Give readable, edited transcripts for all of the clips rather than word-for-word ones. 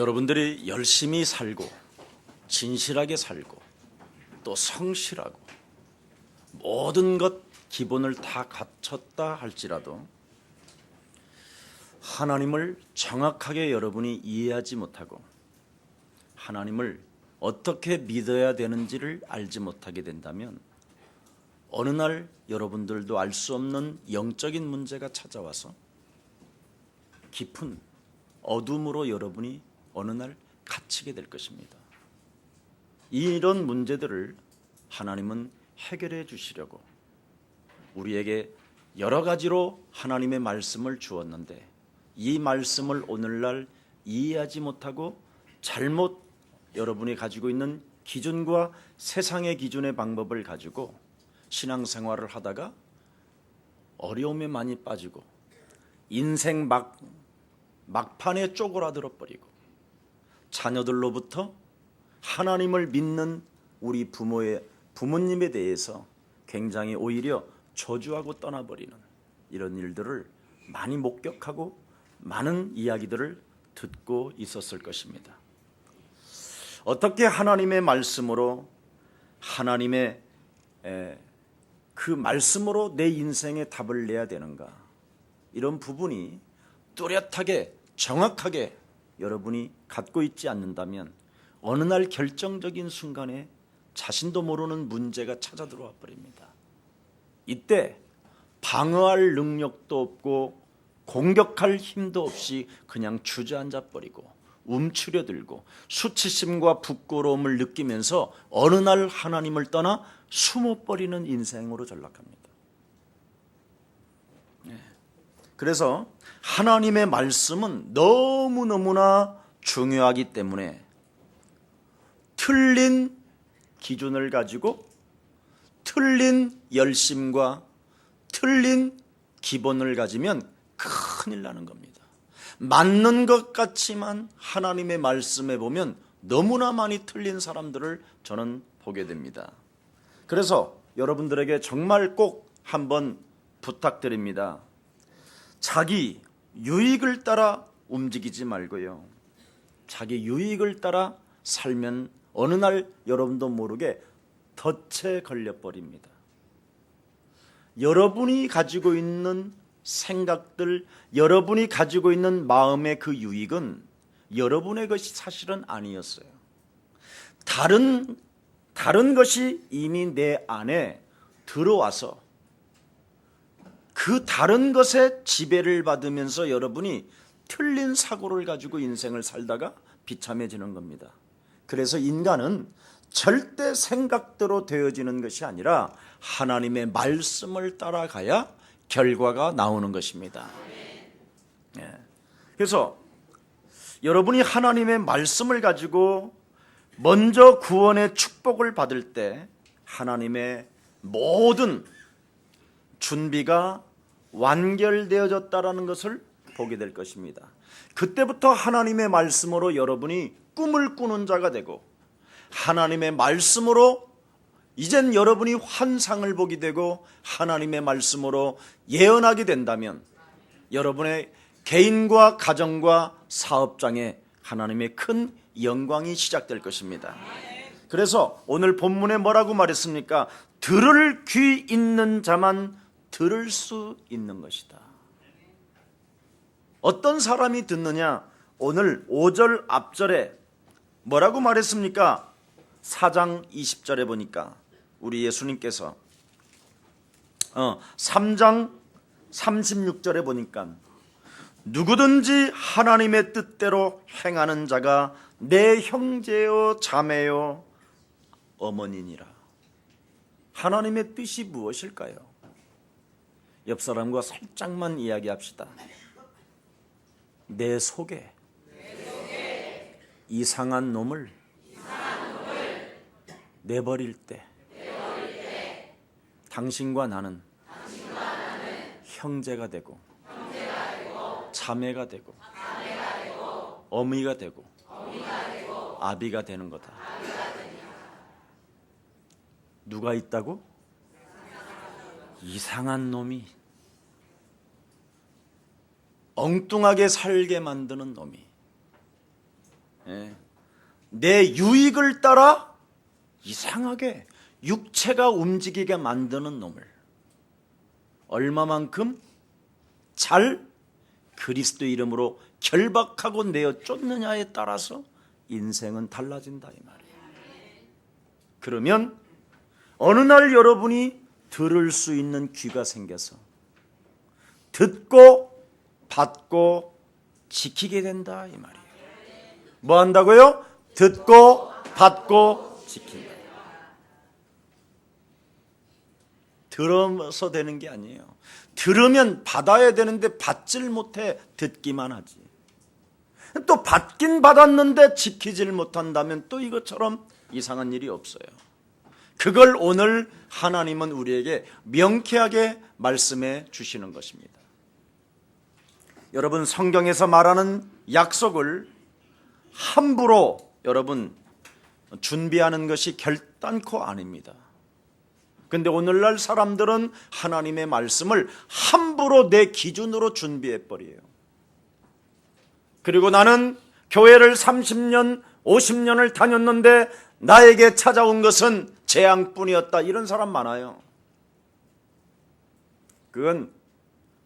여러분들이 열심히 살고 진실하게 살고 또 성실하고 모든 것 기본을 다 갖췄다 할지라도 하나님을 정확하게 여러분이 이해하지 못하고 하나님을 어떻게 믿어야 되는지를 알지 못하게 된다면 어느 날 여러분들도 알 수 없는 영적인 문제가 찾아와서 깊은 어둠으로 여러분이 어느 날 갇히게 될 것입니다. 이런 문제들을 하나님은 해결해 주시려고 우리에게 여러 가지로 하나님의 말씀을 주었는데 이 말씀을 오늘날 이해하지 못하고 잘못 여러분이 가지고 있는 기준과 세상의 기준의 방법을 가지고 신앙생활을 하다가 어려움에 많이 빠지고 인생 막판에 쪼그라들어 버리고 자녀들로부터 하나님을 믿는 우리 부모님에 대해서 굉장히 오히려 저주하고 떠나버리는 이런 일들을 많이 목격하고 많은 이야기들을 듣고 있었을 것입니다. 어떻게 하나님의 말씀으로 하나님의 그 말씀으로 내 인생의 답을 내야 되는가, 이런 부분이 뚜렷하게 정확하게 여러분이 갖고 있지 않는다면 어느 날 결정적인 순간에 자신도 모르는 문제가 찾아 들어와 버립니다. 이때 방어할 능력도 없고 공격할 힘도 없이 그냥 주저앉아 버리고 움츠려들고 수치심과 부끄러움을 느끼면서 어느 날 하나님을 떠나 숨어버리는 인생으로 전락합니다. 그래서 하나님의 말씀은 너무너무나 중요하기 때문에 틀린 기준을 가지고 틀린 열심과 틀린 기본을 가지면 큰일 나는 겁니다. 맞는 것 같지만 하나님의 말씀에 보면 너무나 많이 틀린 사람들을 저는 보게 됩니다. 그래서 여러분들에게 정말 꼭 한번 부탁드립니다. 자기 유익을 따라 움직이지 말고요, 자기 유익을 따라 살면 어느 날 여러분도 모르게 덫에 걸려버립니다. 여러분이 가지고 있는 생각들, 여러분이 가지고 있는 마음의 그 유익은 여러분의 것이 사실은 아니었어요. 다른 것이 이미 내 안에 들어와서 그 다른 것에 지배를 받으면서 여러분이 틀린 사고를 가지고 인생을 살다가 비참해지는 겁니다. 그래서 인간은 절대 생각대로 되어지는 것이 아니라 하나님의 말씀을 따라가야 결과가 나오는 것입니다. 그래서 여러분이 하나님의 말씀을 가지고 먼저 구원의 축복을 받을 때 하나님의 모든 준비가 완결되어졌다라는 것을 보게 될 것입니다. 그때부터 하나님의 말씀으로 여러분이 꿈을 꾸는 자가 되고 하나님의 말씀으로 이젠 여러분이 환상을 보게 되고 하나님의 말씀으로 예언하게 된다면 여러분의 개인과 가정과 사업장에 하나님의 큰 영광이 시작될 것입니다. 그래서 오늘 본문에 뭐라고 말했습니까? 들을 귀 있는 자만 들을 수 있는 것이다. 어떤 사람이 듣느냐? 오늘 5절 앞절에 뭐라고 말했습니까? 4장 20절에 보니까 우리 예수님께서 3장 36절에 보니까 누구든지 하나님의 뜻대로 행하는 자가 내 형제요 자매요 어머니니라. 하나님의 뜻이 무엇일까요? 옆 사람과 살짝만 이야기합시다. 내 속에 이상한 놈을 내버릴 때 당신과 나는 형제가 되고 자매가 되고 어미가 되고 아비가 되는 거다. 누가 있다고? 이상한 놈이, 엉뚱하게 살게 만드는 놈이, 내 유익을 따라 이상하게 육체가 움직이게 만드는 놈을 얼마만큼 잘 그리스도 이름으로 결박하고 내어 쫓느냐에 따라서 인생은 달라진다 이 말이에요. 그러면 어느 날 여러분이 들을 수 있는 귀가 생겨서 듣고 받고 지키게 된다 이 말이에요. 뭐 한다고요? 듣고 받고 지킨다. 들어서 되는 게 아니에요. 들으면 받아야 되는데 받질 못해 듣기만 하지. 또 받긴 받았는데 지키질 못한다면 또 이것처럼 이상한 일이 없어요. 그걸 오늘 하나님은 우리에게 명쾌하게 말씀해 주시는 것입니다. 여러분, 성경에서 말하는 약속을 함부로 여러분 준비하는 것이 결단코 아닙니다. 근데 오늘날 사람들은 하나님의 말씀을 함부로 내 기준으로 준비해 버려요. 그리고 나는 교회를 30년, 50년을 다녔는데 나에게 찾아온 것은 재앙뿐이었다. 이런 사람 많아요. 그건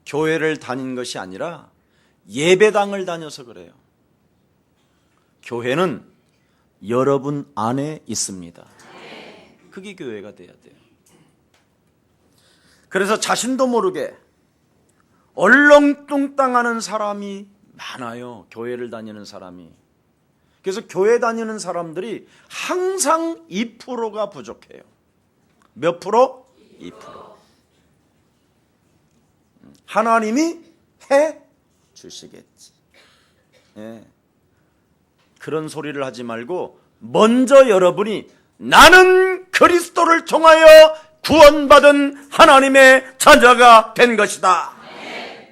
교회를 다닌 것이 아니라 예배당을 다녀서 그래요. 교회는 여러분 안에 있습니다. 그게 교회가 돼야 돼요. 그래서 자신도 모르게 얼렁뚱땅하는 사람이 많아요. 교회를 다니는 사람이. 그래서 교회 다니는 사람들이 항상 2%가 부족해요. 몇 프로? 2%. 하나님이 해 주시겠지. 그런 소리를 하지 말고 먼저 여러분이 나는 그리스도를 통하여 구원받은 하나님의 자녀가 된 것이다.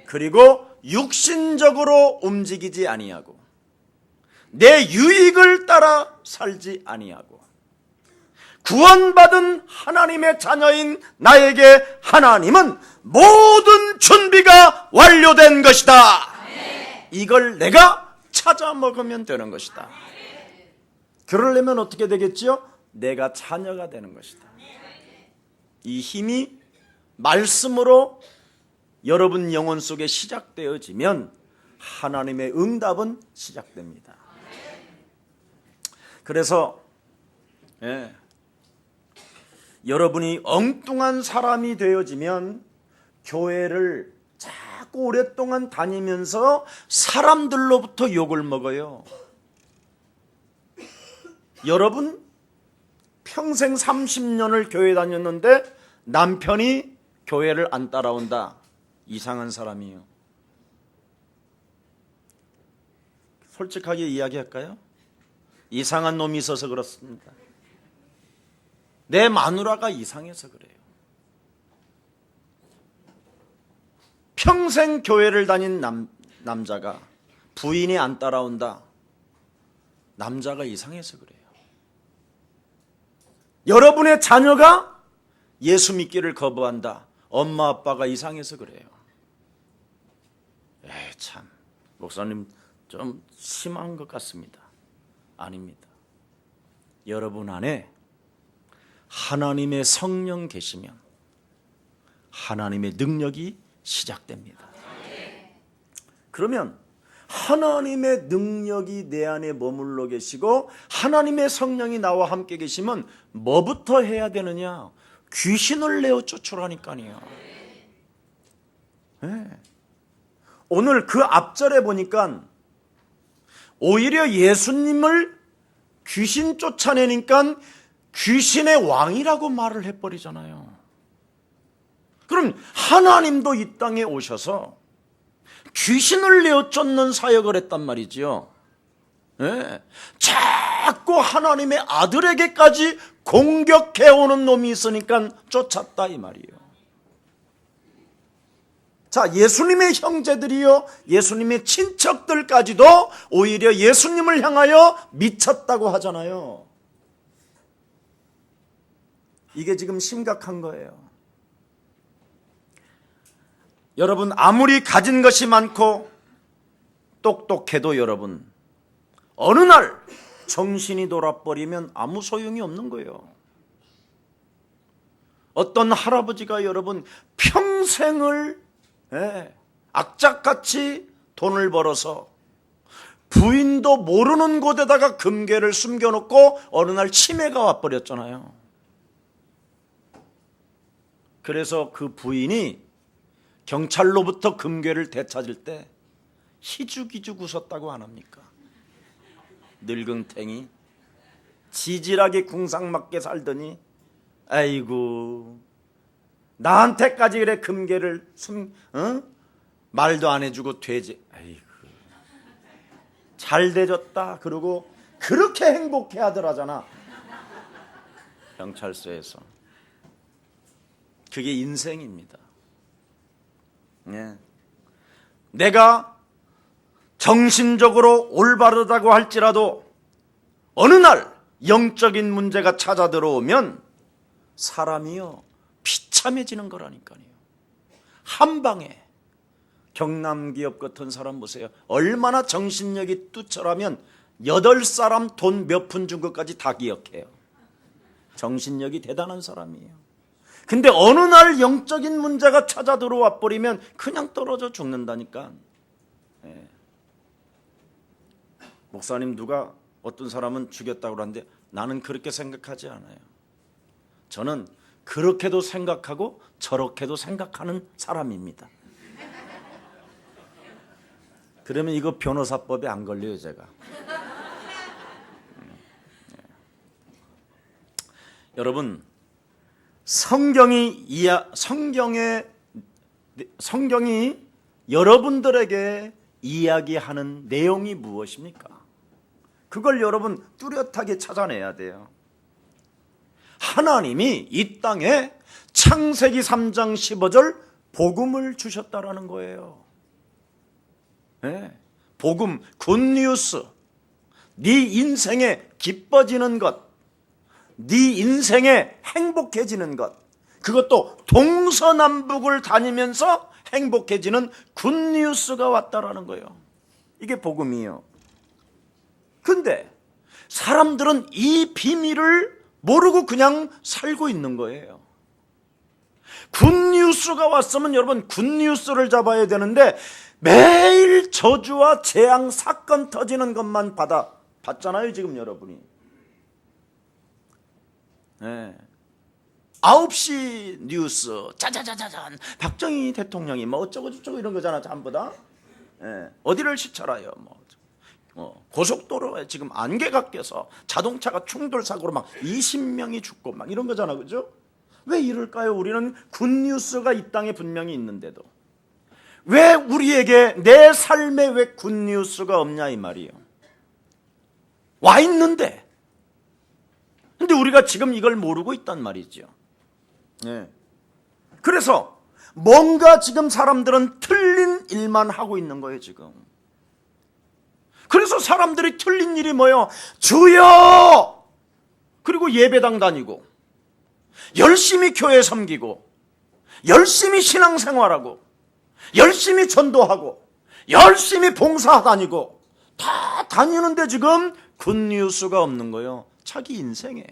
그리고 육신적으로 움직이지 아니하고 내 유익을 따라 살지 아니하고 구원받은 하나님의 자녀인 나에게 하나님은 모든 준비가 완료된 것이다. 이걸 내가 찾아 먹으면 되는 것이다. 그러려면 어떻게 되겠지요? 내가 자녀가 되는 것이다. 이 힘이 말씀으로 여러분 영혼 속에 시작되어지면 하나님의 응답은 시작됩니다. 그래서 여러분이 엉뚱한 사람이 되어지면 교회를 자꾸 오랫동안 다니면서 사람들로부터 욕을 먹어요. 여러분 평생 30년을 교회 다녔는데 남편이 교회를 안 따라온다. 이상한 사람이에요. 솔직하게 이야기할까요? 이상한 놈이 있어서 그렇습니다. 내 마누라가 이상해서 그래요. 평생 교회를 다닌 남자가 부인이 안 따라온다. 남자가 이상해서 그래요. 여러분의 자녀가 예수 믿기를 거부한다. 엄마 아빠가 이상해서 그래요. 참 목사님 좀 심한 것 같습니다. 아닙니다. 여러분 안에 하나님의 성령 계시면 하나님의 능력이 시작됩니다. 그러면 하나님의 능력이 내 안에 머물러 계시고 하나님의 성령이 나와 함께 계시면 뭐부터 해야 되느냐? 귀신을 내어 쫓으라니까요. 오늘 그 앞절에 보니까 오히려 예수님을 귀신 쫓아내니까 귀신의 왕이라고 말을 해버리잖아요. 그럼 하나님도 이 땅에 오셔서 귀신을 내어 쫓는 사역을 했단 말이지요. 자꾸 하나님의 아들에게까지 공격해오는 놈이 있으니까 쫓았다 이 말이에요. 자, 예수님의 형제들이요, 예수님의 친척들까지도 오히려 예수님을 향하여 미쳤다고 하잖아요. 이게 지금 심각한 거예요. 여러분, 아무리 가진 것이 많고 똑똑해도 여러분 어느 날 정신이 돌아버리면 아무 소용이 없는 거예요. 어떤 할아버지가 여러분 평생을 악착같이 돈을 벌어서 부인도 모르는 곳에다가 금괴를 숨겨놓고 어느 날 치매가 와버렸잖아요. 그래서 그 부인이 경찰로부터 금괴를 되찾을 때 희죽희죽 웃었다고 안 합니까? 늙은탱이 지질하게 궁상맞게 살더니 아이고 나한테까지 그래 금괴를 말도 안 해주고 돼지 아이고 잘 돼줬다 그러고 그렇게 행복해 하더라잖아. 경찰서에서. 그게 인생입니다. 내가 정신적으로 올바르다고 할지라도 어느 날 영적인 문제가 찾아 들어오면 사람이요 비참해지는 거라니까요. 한 방에. 경남기업 같은 사람 보세요. 얼마나 정신력이 뚜철하면 8사람 돈 몇 푼 준 것까지 다 기억해요. 정신력이 대단한 사람이에요. 근데 어느 날 영적인 문제가 찾아 들어와 버리면 그냥 떨어져 죽는다니까. 목사님 누가 어떤 사람은 죽였다고 그러는데 나는 그렇게 생각하지 않아요. 저는 그렇게도 생각하고 저렇게도 생각하는 사람입니다. 그러면 이거 변호사법에 안 걸려요 제가. 여러분 성경이 여러분들에게 이야기하는 내용이 무엇입니까? 그걸 여러분 뚜렷하게 찾아내야 돼요. 하나님이 이 땅에 창세기 3장 15절 복음을 주셨다라는 거예요. 복음, 굿뉴스. 네 인생에 기뻐지는 것, 네 인생에 행복해지는 것, 그것도 동서남북을 다니면서 행복해지는 굿뉴스가 왔다라는 거예요. 이게 복음이에요. 근데 사람들은 이 비밀을 모르고 그냥 살고 있는 거예요. 굿뉴스가 왔으면 여러분 굿뉴스를 잡아야 되는데 매일 저주와 재앙 사건 터지는 것만 봤잖아요 지금 여러분이. 9시 뉴스 짜자자자잔 박정희 대통령이 뭐 어쩌고저쩌고 이런 거잖아 전부 다. 어디를 시찰하여 고속도로에 지금 안개가 껴서 자동차가 충돌 사고로 막 20명이 죽고 막 이런 거잖아, 그죠? 왜 이럴까요? 우리는 굿뉴스가 이 땅에 분명히 있는데도 왜 우리에게 내 삶에 왜 굿뉴스가 없냐 이 말이에요. 와 있는데 근데 우리가 지금 이걸 모르고 있단 말이죠. 그래서 뭔가 지금 사람들은 틀린 일만 하고 있는 거예요 지금. 그래서 사람들이 틀린 일이 뭐예요? 주여! 그리고 예배당 다니고 열심히 교회 섬기고 열심히 신앙생활하고 열심히 전도하고 열심히 봉사 다니고 다 다니는데 지금 굿뉴스가 없는 거예요. 자기 인생에.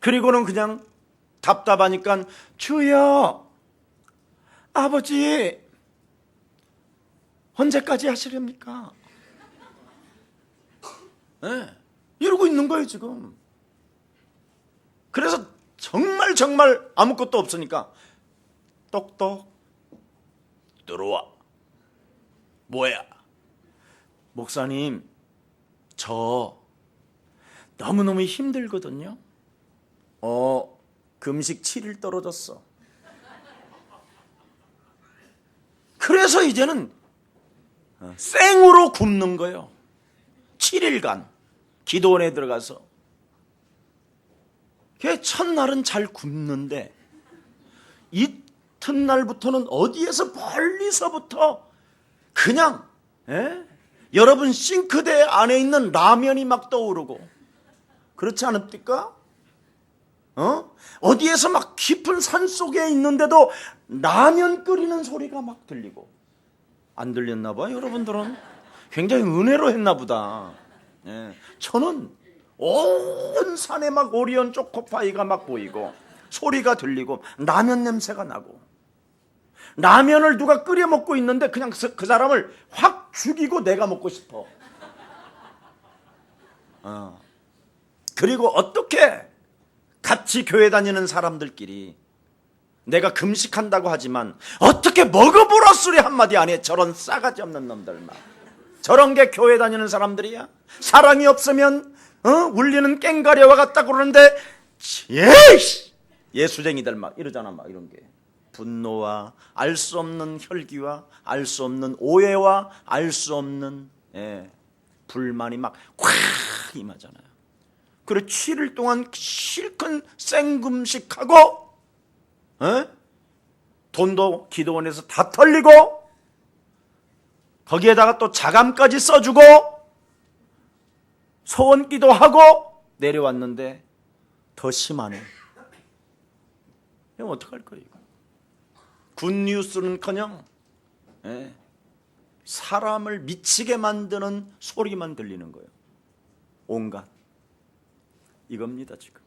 그리고는 그냥 답답하니까 주여 아버지 언제까지 하시렵니까? 이러고 있는 거예요 지금. 그래서 정말 아무것도 없으니까 똑똑 들어와. 뭐야? 목사님 저 너무너무 힘들거든요. 금식 7일 떨어졌어. 그래서 이제는 생으로 굶는 거예요. 7일간 기도원에 들어가서. 첫날은 잘 굶는데 이튿날부터는 어디에서 멀리서부터 그냥 여러분 싱크대 안에 있는 라면이 막 떠오르고 그렇지 않습니까? 어디에서 막 깊은 산속에 있는데도 라면 끓이는 소리가 막 들리고. 안 들렸나 봐요 여러분들은. 굉장히 은혜로 했나 보다. 예. 저는 온 산에 막 오리온 초코파이가 막 보이고 소리가 들리고 라면 냄새가 나고, 라면을 누가 끓여 먹고 있는데 그냥 그 사람을 확 죽이고 내가 먹고 싶어. 그리고 어떻게 같이 교회 다니는 사람들끼리 내가 금식한다고 하지만 어떻게 먹어보라 소리 한마디 안 해. 저런 싸가지 없는 놈들 막. 저런 게 교회 다니는 사람들이야? 사랑이 없으면 울리는 깽가리와 같다 그러는데 예수쟁이들 막 이러잖아. 막 이런 게 분노와 알 수 없는 혈기와 알 수 없는 오해와 알 수 없는 불만이 막 콱 임하잖아요. 그리고 7일 동안 실컷 생금식하고 돈도 기도원에서 다 털리고 거기에다가 또 자감까지 써주고 소원기도 하고 내려왔는데 더 심하네. 이거 어떡할 거예요? 굿뉴스는커녕 사람을 미치게 만드는 소리만 들리는 거예요. 온갖 이겁니다 지금.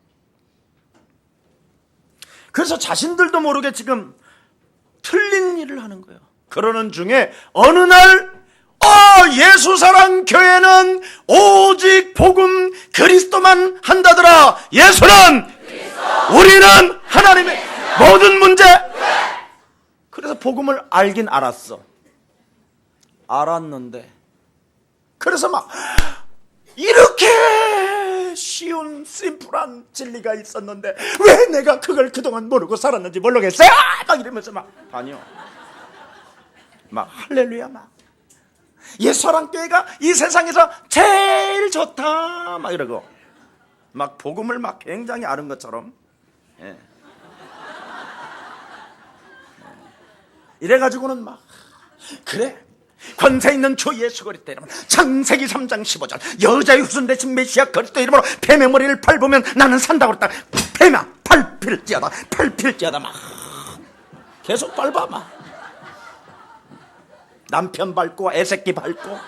그래서 자신들도 모르게 지금 틀린 일을 하는 거예요. 그러는 중에 어느 날 예수사랑 교회는 오직 복음 그리스도만 한다더라. 예수는 그리스도. 우리는 하나님의 모든 문제. 그래서 복음을 알긴 알았어. 알았는데 그래서 막 이렇게 쉬운 심플한 진리가 있었는데 왜 내가 그걸 그동안 모르고 살았는지 모르겠어요. 막 이러면서 막 다녀. 막 할렐루야 막 예수사랑교회가 이 세상에서 제일 좋다 막 이러고 막 복음을 막 굉장히 아는 것처럼 이래가지고는 막 그래 권세 있는 주 예수 그리스도 이름으로 창세기 3장 15절 여자의 후손 대신 메시아 그리스도 이름으로 뱀의 머리를 밟으면 나는 산다고 그랬다. 뱀아 밟힐지어다 막 계속 밟아. 막 남편 밟고 애새끼 밟고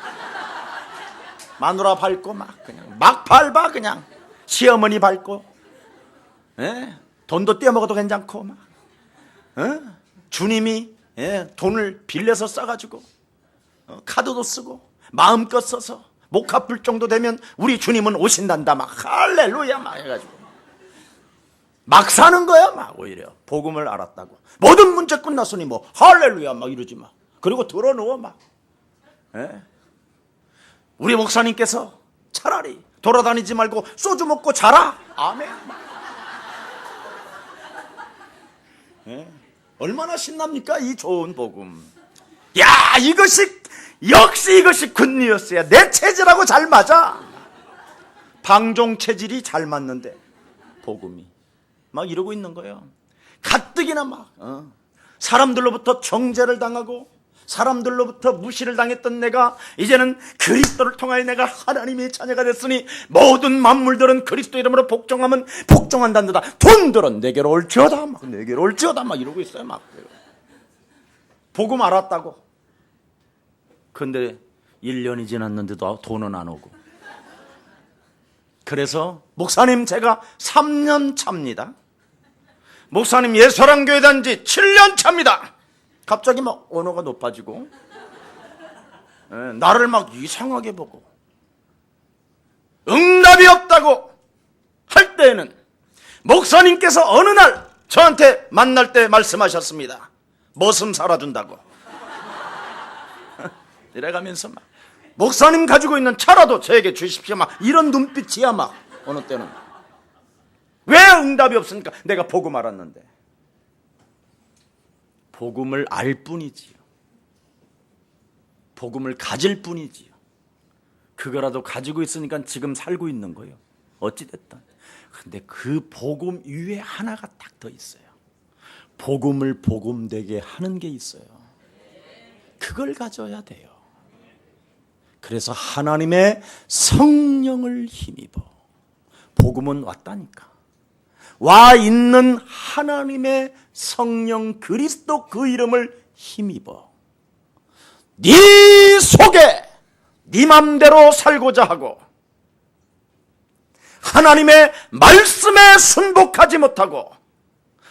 마누라 밟고 막 그냥 막 밟아. 그냥 시어머니 밟고 돈도 떼어먹어도 괜찮고 막 주님이 돈을 빌려서 써가지고 카드도 쓰고 마음껏 써서 목 아플 정도 되면 우리 주님은 오신단다 막 할렐루야 막 해가지고 막 사는 거야. 막 오히려 복음을 알았다고 모든 문제 끝났으니 뭐 할렐루야 막 이러지 마. 그리고 들어누워 막 우리 목사님께서 차라리 돌아다니지 말고 소주 먹고 자라. 아멘. 얼마나 신납니까 이 좋은 복음. 야 역시 이것이 굿뉴스야. 내 체질하고 잘 맞아. 방종 체질이 잘 맞는데 복음이 막 이러고 있는 거예요. 가뜩이나 막 사람들로부터 정죄를 당하고 사람들로부터 무시를 당했던 내가 이제는 그리스도를 통하여 내가 하나님의 자녀가 됐으니 모든 만물들은 그리스도 이름으로 복종하면 복종한단다. 돈들은 내게로 올지어다 막 내게로 올지어다 막 이러고 있어요. 막 복음 알았다고. 근데 1년이 지났는데도 돈은 안 오고. 그래서 목사님 제가 3년 차입니다. 목사님 예수사랑교회 단지 7년 차입니다. 갑자기 막 언어가 높아지고 나를 막 이상하게 보고 응답이 없다고 할 때에는 목사님께서 어느 날 저한테 만날 때 말씀하셨습니다. 머슴 살아준다고. 이래가면서 막 목사님 가지고 있는 차라도 저에게 주십시오 막 이런 눈빛이야. 막 어느 때는 왜 응답이 없습니까? 내가 복음 알았는데. 복음을 알 뿐이지요. 복음을 가질 뿐이지요. 그거라도 가지고 있으니까 지금 살고 있는 거예요. 어찌됐든. 근데 그 복음 위에 하나가 딱 더 있어요. 복음을 복음되게 하는 게 있어요. 그걸 가져야 돼요. 그래서 하나님의 성령을 힘입어. 복음은 왔다니까. 와 있는 하나님의 성령 그리스도 그 이름을 힘입어 네 속에 네 맘대로 살고자 하고 하나님의 말씀에 순복하지 못하고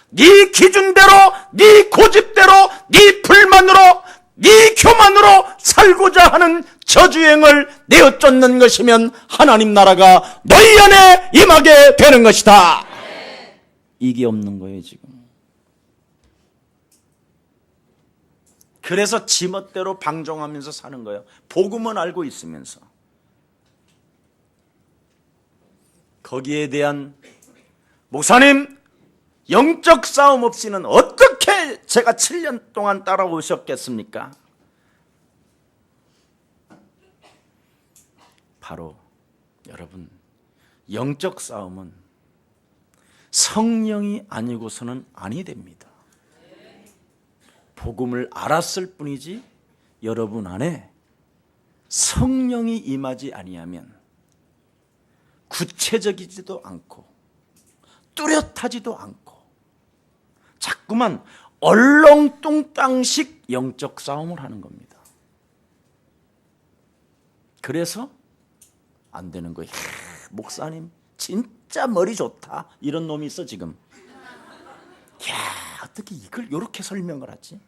네 기준대로, 네 고집대로, 네 불만으로, 네 교만으로 살고자 하는 저주행을 내어 쫓는 것이면 하나님 나라가 너희 안에 임하게 되는 것이다. 이게 없는 거예요 지금. 그래서 지멋대로 방종하면서 사는 거예요. 복음은 알고 있으면서. 거기에 대한 목사님, 영적 싸움 없이는 어떻게 제가 7년 동안 따라오셨겠습니까? 바로 여러분, 영적 싸움은 성령이 아니고서는 아니 됩니다. 복음을 알았을 뿐이지 여러분 안에 성령이 임하지 아니하면 구체적이지도 않고 뚜렷하지도 않고 자꾸만 얼렁뚱땅식 영적 싸움을 하는 겁니다. 그래서 안 되는 거예요. 목사님 진짜 머리 좋다 이런 놈이 있어 지금. 야, 어떻게 이걸 이렇게 설명을 하지?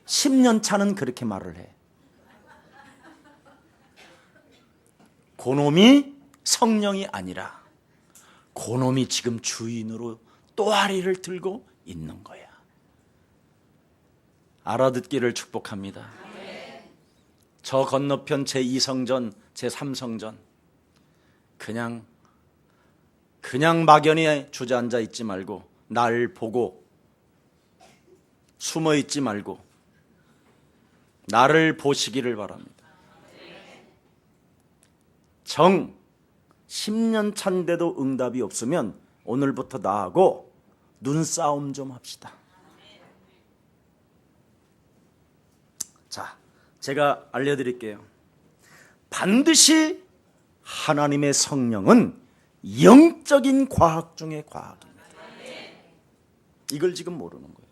10년 차는 그렇게 말을 해. 그놈이 성령이 아니라 그놈이 지금 주인으로 또아리를 들고 있는 거야. 알아듣기를 축복합니다. 저 건너편 제2성전, 제3성전 그냥 막연히 주저앉아 있지 말고 날 보고 숨어 있지 말고 나를 보시기를 바랍니다. 10년 차인데도 응답이 없으면 오늘부터 나하고 눈싸움 좀 합시다. 자, 제가 알려드릴게요. 반드시 하나님의 성령은 영적인 과학 중의 과학입니다. 이걸 지금 모르는 거예요.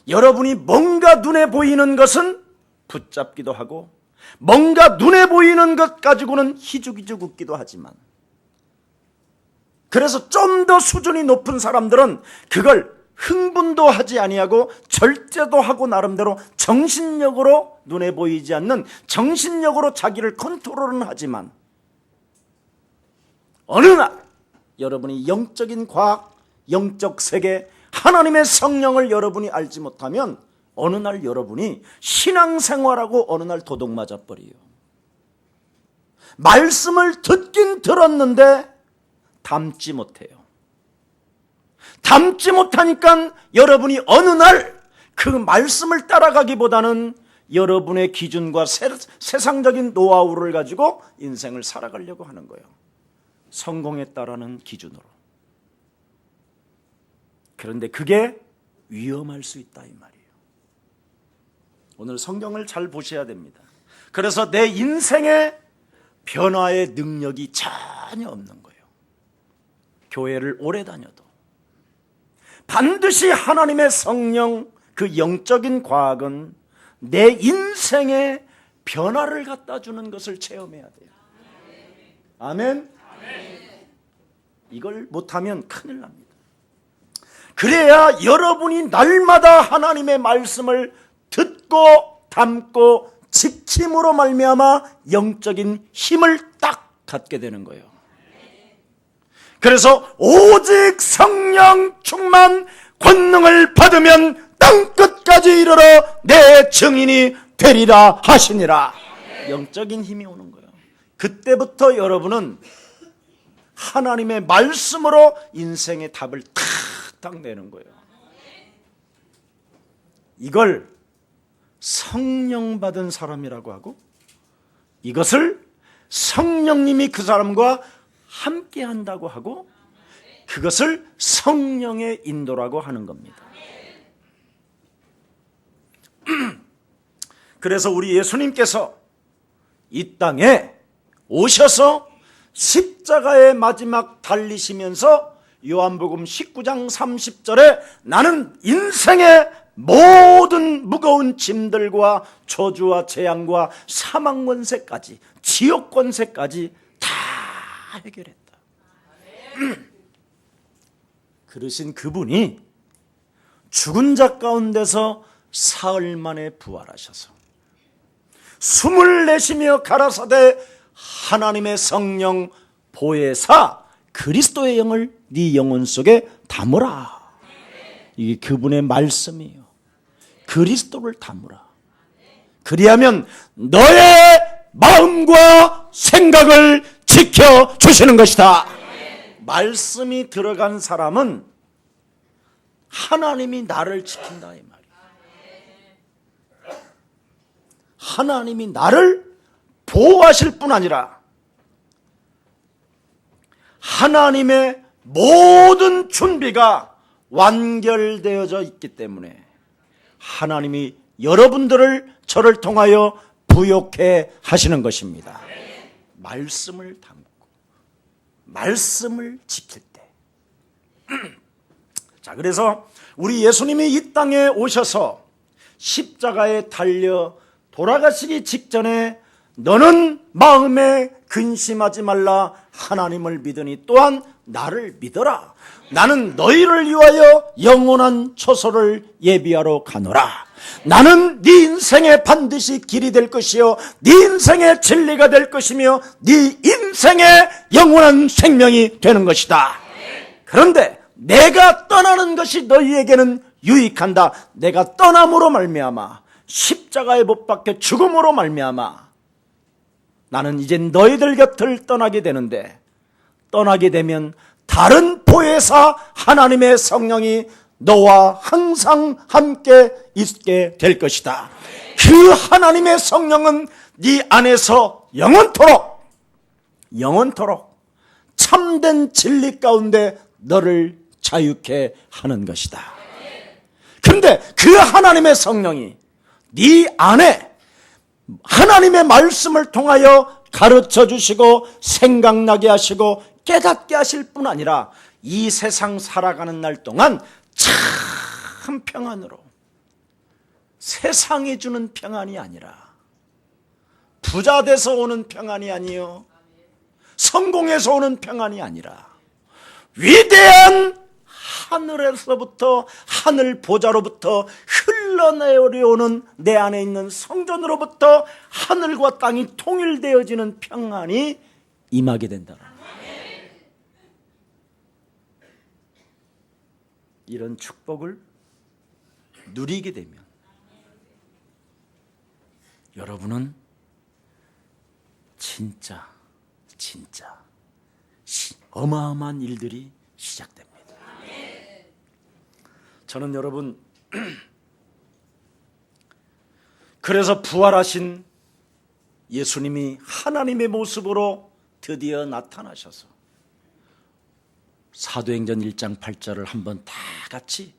여러분이 뭔가 눈에 보이는 것은 붙잡기도 하고 뭔가 눈에 보이는 것 가지고는 희죽희죽 웃기도 하지만 그래서 좀 더 수준이 높은 사람들은 그걸 흥분도 하지 아니하고 절제도 하고 나름대로 정신력으로 눈에 보이지 않는 정신력으로 자기를 컨트롤은 하지만 어느 날 여러분이 영적인 과학, 영적 세계, 하나님의 성령을 여러분이 알지 못하면 어느 날 여러분이 신앙생활하고 어느 날 도둑 맞아버려요. 말씀을 듣긴 들었는데 담지 못해요. 담지 못하니까 여러분이 어느 날 그 말씀을 따라가기보다는 여러분의 기준과 세상적인 노하우를 가지고 인생을 살아가려고 하는 거예요. 성공했다라는 기준으로. 그런데 그게 위험할 수 있다 이 말이에요. 오늘 성경을 잘 보셔야 됩니다. 그래서 내 인생의 변화의 능력이 전혀 없는 거예요. 교회를 오래 다녀도 반드시 하나님의 성령, 그 영적인 과학은 내 인생의 변화를 갖다 주는 것을 체험해야 돼요. 아멘? 이걸 못하면 큰일 납니다. 그래야 여러분이 날마다 하나님의 말씀을 듣고 담고 지킴으로 말미암아 영적인 힘을 딱 갖게 되는 거예요. 그래서 오직 성령 충만 권능을 받으면 땅끝까지 이르러 내 증인이 되리라 하시니라. 영적인 힘이 오는 거예요. 그때부터 여러분은 하나님의 말씀으로 인생의 답을 탁탁 내는 거예요. 이걸 성령 받은 사람이라고 하고 이것을 성령님이 그 사람과 함께 한다고 하고 그것을 성령의 인도라고 하는 겁니다. 그래서 우리 예수님께서 이 땅에 오셔서 십자가의 마지막 달리시면서 요한복음 19장 30절에 나는 인생의 모든 무거운 짐들과 저주와 재앙과 사망 권세까지, 지옥 권세까지 다 해결했다. 그러신 그분이 죽은 자 가운데서 사흘 만에 부활하셔서 숨을 내쉬며 가라사대 하나님의 성령 보혜사 그리스도의 영을 네 영혼 속에 담으라. 이게 그분의 말씀이에요. 그리스도를 담으라. 그리하면 너의 마음과 생각을 지켜주시는 것이다. 말씀이 들어간 사람은 하나님이 나를 지킨다 이 말이에요. 하나님이 나를 보호하실 뿐 아니라 하나님의 모든 준비가 완결되어져 있기 때문에 하나님이 여러분들을 저를 통하여 부욕해 하시는 것입니다. 말씀을 담고 말씀을 지킬 때. 자, 그래서 우리 예수님이 이 땅에 오셔서 십자가에 달려 돌아가시기 직전에 너는 마음에 근심하지 말라. 하나님을 믿으니 또한 나를 믿어라. 나는 너희를 위하여 영원한 처소를 예비하러 가노라. 나는 네 인생에 반드시 길이 될 것이요 네 인생의 진리가 될 것이며 네 인생의 영원한 생명이 되는 것이다. 그런데 내가 떠나는 것이 너희에게는 유익한다. 내가 떠남으로 말미암아 십자가에 못 박혀 죽음으로 말미암아 나는 이제 너희들 곁을 떠나게 되는데 떠나게 되면 다른 보혜사 하나님의 성령이 너와 항상 함께 있게 될 것이다. 그 하나님의 성령은 네 안에서 영원토록 참된 진리 가운데 너를 자유케 하는 것이다. 그런데 그 하나님의 성령이 네 안에 하나님의 말씀을 통하여 가르쳐 주시고 생각나게 하시고 깨닫게 하실 뿐 아니라 이 세상 살아가는 날 동안 참 평안으로 세상이 주는 평안이 아니라 부자 돼서 오는 평안이 아니요 성공해서 오는 평안이 아니라 위대한 하늘에서부터 하늘 보좌로부터 흘러내려오는 내 안에 있는 성전으로부터 하늘과 땅이 통일되어지는 평안이 임하게 된다. 이런 축복을 누리게 되면 여러분은 진짜 어마어마한 일들이 시작됩니다. 저는 여러분 그래서 부활하신 예수님이 하나님의 모습으로 드디어 나타나셔서 사도행전 1장 8절을 한번 다 같이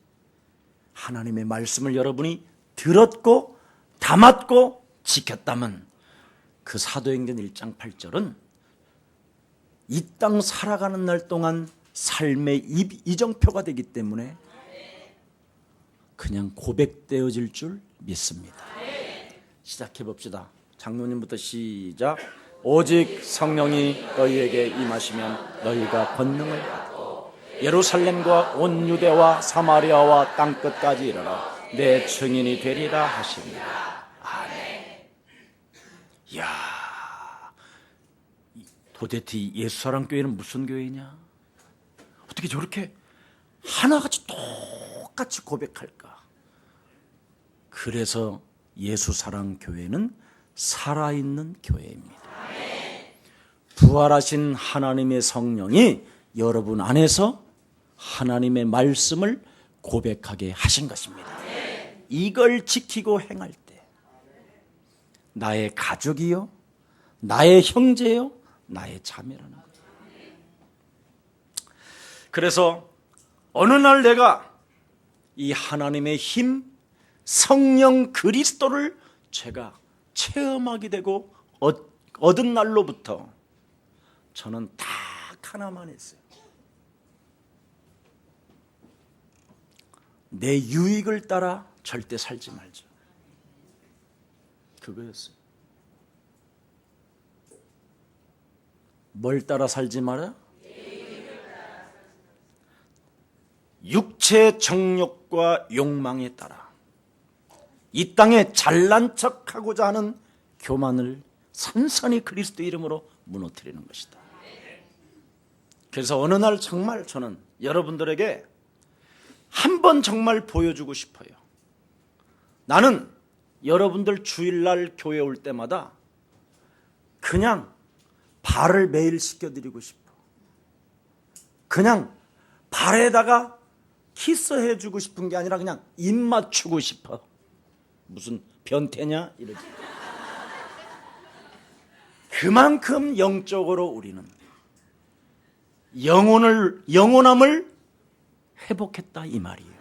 하나님의 말씀을 여러분이 들었고 담았고 지켰다면 그 사도행전 1장 8절은 이 땅 살아가는 날 동안 삶의 이정표가 되기 때문에 그냥 고백되어질 줄 믿습니다. 시작해 봅시다. 장로님부터 시작. 오직 성령이 너희에게 임하시면 너희가 권능을 받고 예루살렘과 온 유대와 사마리아와 땅끝까지 이르러 내 증인이 되리라 하십니다. 아멘. 이야, 도대체 예수사랑 교회는 무슨 교회냐? 어떻게 저렇게 하나같이 똑같이 고백할까? 그래서 예수사랑 교회는 살아있는 교회입니다. 부활하신 하나님의 성령이 여러분 안에서 하나님의 말씀을 고백하게 하신 것입니다. 이걸 지키고 행할 때 나의 가족이요, 나의 형제요, 나의 자매라는 거예요. 그래서 어느 날 내가 이 하나님의 힘, 성령 그리스도를 제가 체험하게 되고 얻은 날로부터 저는 딱 하나만 했어요. 내 유익을 따라 절대 살지 말자. 그거였어요. 뭘 따라 살지 마라? 육체의 정욕과 욕망에 따라 이 땅에 잘난 척하고자 하는 교만을 산산히 그리스도 이름으로 무너뜨리는 것이다. 그래서 어느 날 정말 저는 여러분들에게 한번 정말 보여주고 싶어요. 나는 여러분들 주일날 교회 올 때마다 그냥 발을 매일 씻겨드리고 싶어. 그냥 발에다가 키스해주고 싶은 게 아니라 그냥 입 맞추고 싶어. 무슨 변태냐? 이러지. 그만큼 영적으로 우리는 영원함을 회복했다 이 말이에요.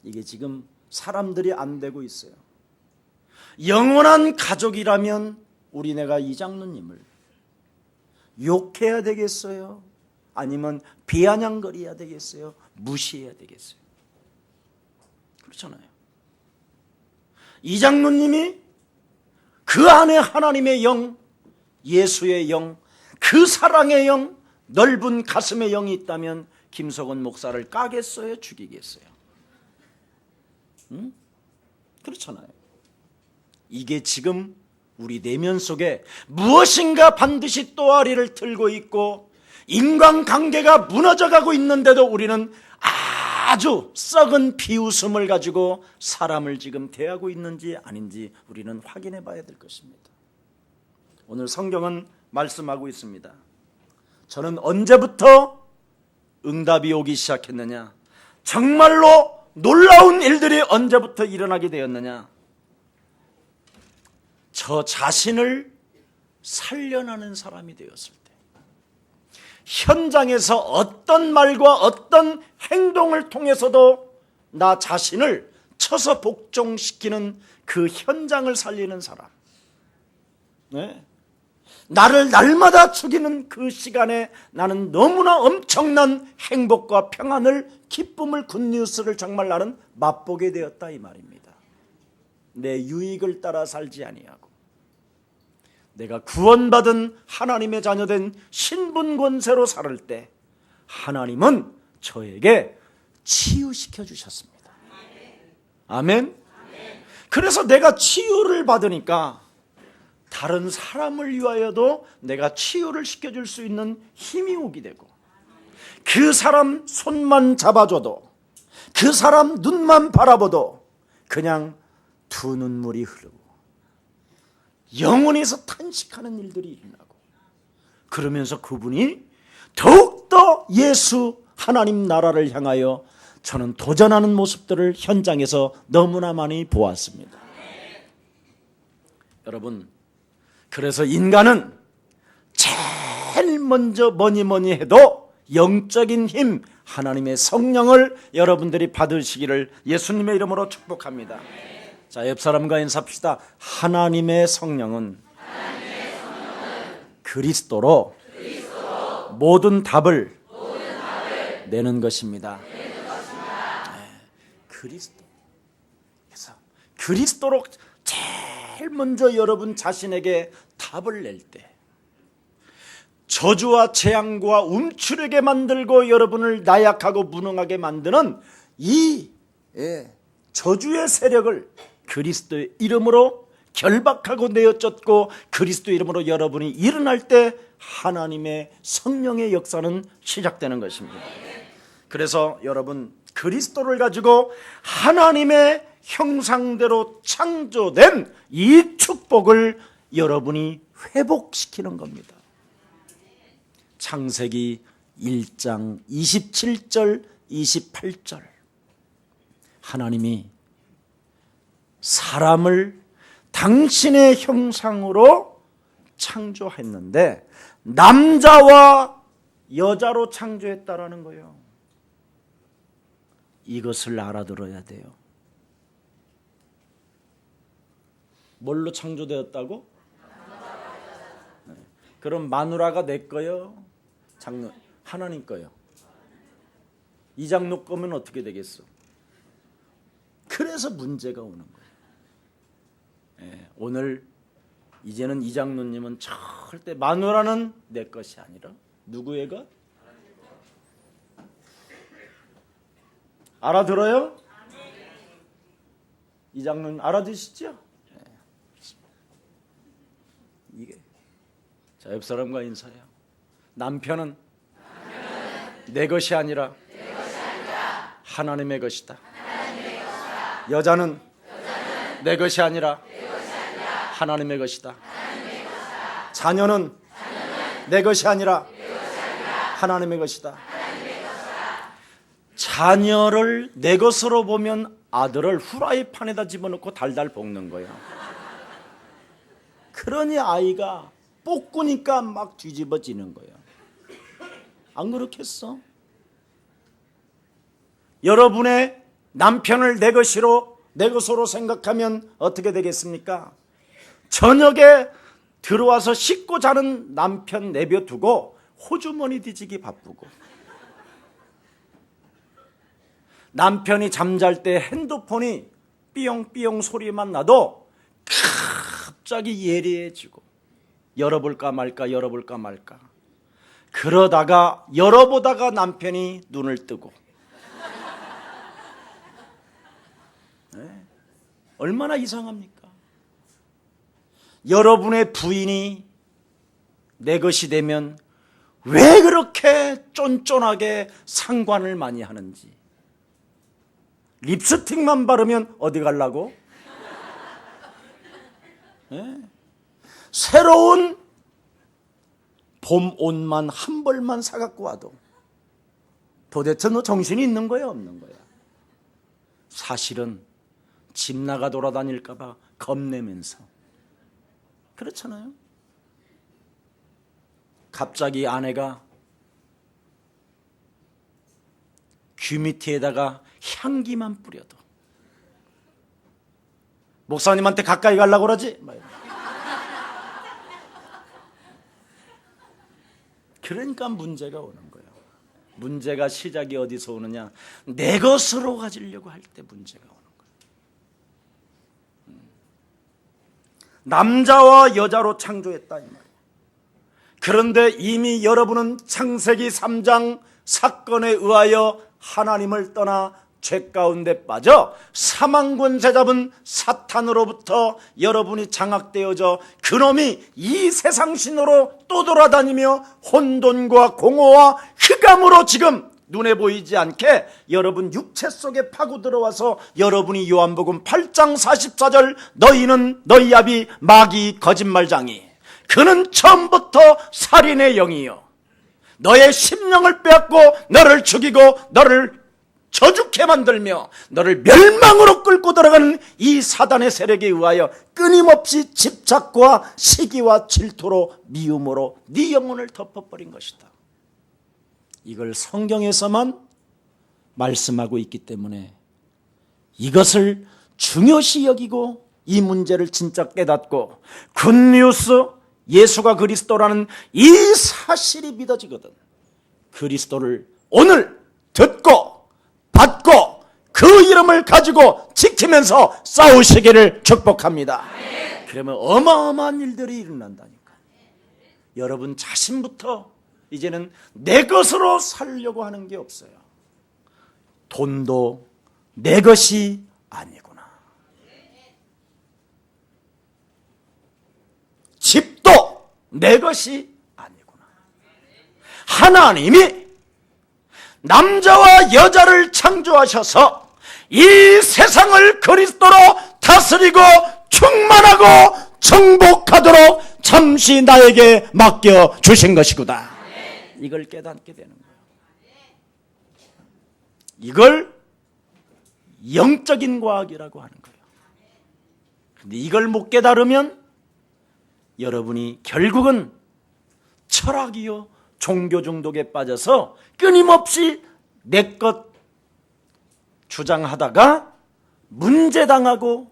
이게 지금 사람들이 안 되고 있어요. 영원한 가족이라면 우리네가 이 장로님을 욕해야 되겠어요? 아니면 비아냥거려야 되겠어요? 무시해야 되겠어요? 그렇잖아요. 이 장로님이 그 안에 하나님의 영, 예수의 영, 그 사랑의 영, 넓은 가슴의 영이 있다면 김석원 목사를 까겠어요? 죽이겠어요? 응? 그렇잖아요. 이게 지금 우리 내면 속에 무엇인가 반드시 또아리를 틀고 있고 인간관계가 무너져가고 있는데도 우리는 아주 썩은 비웃음을 가지고 사람을 지금 대하고 있는지 아닌지 우리는 확인해 봐야 될 것입니다. 오늘 성경은 말씀하고 있습니다. 저는 언제부터 응답이 오기 시작했느냐? 정말로 놀라운 일들이 언제부터 일어나게 되었느냐? 저 자신을 살려나는 사람이 되었을 때, 현장에서 어떤 말과 어떤 행동을 통해서도 나 자신을 쳐서 복종시키는 그 현장을 살리는 사람, 네. 나를 날마다 죽이는 그 시간에 나는 너무나 엄청난 행복과 평안을, 기쁨을, 굿뉴스를 정말 나는 맛보게 되었다 이 말입니다. 내 유익을 따라 살지 아니하고 내가 구원받은 하나님의 자녀된 신분 권세로 살을 때 하나님은 저에게 치유시켜 주셨습니다. 아멘. 그래서 내가 치유를 받으니까 다른 사람을 위하여도 내가 치유를 시켜줄 수 있는 힘이 오게 되고, 그 사람 손만 잡아줘도, 그 사람 눈만 바라봐도 그냥 두 눈물이 흐르고 영혼에서 탄식하는 일들이 일어나고, 그러면서 그분이 더욱더 예수 하나님 나라를 향하여 저는 도전하는 모습들을 현장에서 너무나 많이 보았습니다. 여러분, 그래서 인간은 제일 먼저 뭐니 해도 영적인 힘, 하나님의 성령을 여러분들이 받으시기를 예수님의 이름으로 축복합니다. 자, 옆 사람과 인사합시다. 하나님의 성령은 그리스도로 모든 답을 내는 것입니다. 네, 그리스도. 그래서 그리스도로 제일 먼저 여러분 자신에게 답을 낼 때, 저주와 재앙과 움츠리게 만들고 여러분을 나약하고 무능하게 만드는 이 저주의 세력을 그리스도의 이름으로 결박하고 내어쫓고 그리스도의 이름으로 여러분이 일어날 때 하나님의 성령의 역사는 시작되는 것입니다. 그래서 여러분, 그리스도를 가지고 하나님의 형상대로 창조된 이 축복을 여러분이 회복시키는 겁니다. 창세기 1장 27절 28절, 하나님이 사람을 당신의 형상으로 창조했는데 남자와 여자로 창조했다라는 거예요. 이것을 알아들어야 돼요. 뭘로 창조되었다고? 네. 그럼 마누라가 내 거요? 장로 하나님 거요? 이 장로 거면 어떻게 되겠어? 그래서 문제가 오는 거예요. 예, 오늘 이제는 이장로님은 절대 마누라는 내 것이 아니라 누구의 것? 알아들어요? 이장로님 알아듣시죠? 예. 이게 자, 옆 사람과 인사해요. 남편은 내 것이 아니라 하나님의 것이다. 여자는 내 것이 아니라 하나님의 것이다. 자녀는 내 것이 아니라 하나님의 것이다. 자녀를 내 것으로 보면 아들을 후라이팬에다 집어넣고 달달 볶는 거예요. 그러니 아이가 볶으니까 막 뒤집어지는 거예요. 안 그렇겠어? 여러분의 남편을 내 것으로 생각하면 어떻게 되겠습니까? 저녁에 들어와서 씻고 자는 남편 내버려두고 호주머니 뒤지기 바쁘고, 남편이 잠잘 때 핸드폰이 삐용삐용 소리만 나도 갑자기 예리해지고 열어볼까 말까 열어볼까 말까, 그러다가 열어보다가 남편이 눈을 뜨고. 네. 얼마나 이상합니까? 여러분의 부인이 내 것이 되면 왜 그렇게 쫀쫀하게 상관을 많이 하는지. 립스틱만 바르면 어디 가려고? 네. 새로운 봄 옷만 한 벌만 사갖고 와도 도대체 너 정신이 있는 거야 없는 거야? 사실은 집 나가 돌아다닐까 봐 겁내면서. 그렇잖아요. 갑자기 아내가 귀 밑에다가 향기만 뿌려도 목사님한테 가까이 가려고 그러지? 그러니까 문제가 오는 거예요. 문제가 시작이 어디서 오느냐? 내 것으로 가지려고 할 때 문제가 오는 거예요. 남자와 여자로 창조했다 이 말이에요. 그런데 이미 여러분은 창세기 3장 사건에 의하여 하나님을 떠나 죄 가운데 빠져 사망권세 잡은 사탄으로부터 여러분이 장악되어져 그놈이 이 세상 신으로 또 돌아다니며 혼돈과 공허와 흑암으로 지금 눈에 보이지 않게 여러분 육체 속에 파고 들어와서 여러분이 요한복음 8장 44절 너희는 너희 아비 마귀 거짓말장이 그는 처음부터 살인의 영이요 너의 심령을 빼앗고 너를 죽이고 너를 저죽게 만들며 너를 멸망으로 끌고 들어가는 이 사단의 세력에 의하여 끊임없이 집착과 시기와 질투로 미움으로 네 영혼을 덮어버린 것이다. 이걸 성경에서만 말씀하고 있기 때문에 이것을 중요시 여기고 이 문제를 진짜 깨닫고 굿뉴스 예수가 그리스도라는 이 사실이 믿어지거든. 그리스도를 오늘 듣고 받고 그 이름을 가지고 지키면서 싸우시기를 축복합니다. 그러면 어마어마한 일들이 일어난다니까. 여러분 자신부터 이제는 내 것으로 살려고 하는 게 없어요. 돈도 내 것이 아니구나. 집도 내 것이 아니구나. 하나님이 남자와 여자를 창조하셔서 이 세상을 그리스도로 다스리고 충만하고 정복하도록 잠시 나에게 맡겨 주신 것이구나. 이걸 깨닫게 되는 거예요. 이걸 영적인 과학이라고 하는 거예요. 그런데 이걸 못 깨달으면 여러분이 결국은 철학이요 종교 중독에 빠져서 끊임없이 내 것 주장하다가 문제당하고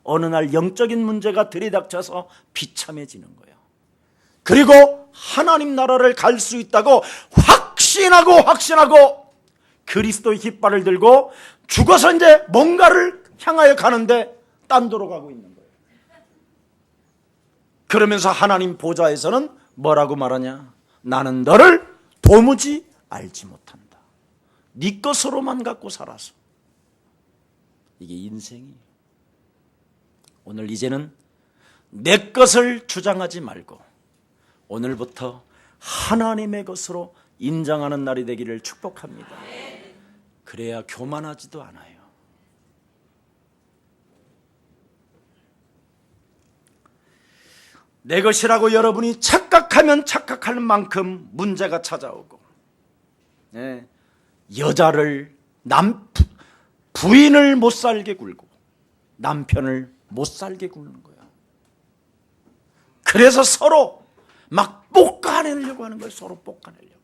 어느 날 영적인 문제가 들이닥쳐서 비참해지는 거예요. 그리고 하나님 나라를 갈 수 있다고 확신하고 그리스도의 깃발을 들고 죽어서 이제 뭔가를 향하여 가는데 딴 데로 가고 있는 거예요. 그러면서 하나님 보좌에서는 뭐라고 말하냐? 나는 너를 도무지 알지 못한다. 네 것으로만 갖고 살아서. 이게 인생이에요. 오늘 이제는 내 것을 주장하지 말고 오늘부터 하나님의 것으로 인정하는 날이 되기를 축복합니다. 그래야 교만하지도 않아요. 내 것이라고 여러분이 착각하면 착각하는 만큼 문제가 찾아오고, 여자를 부인을 못 살게 굴고 남편을 못 살게 굴는 거야. 그래서 서로 막 볶아내려고 하는 거예요. 서로 볶아내려고.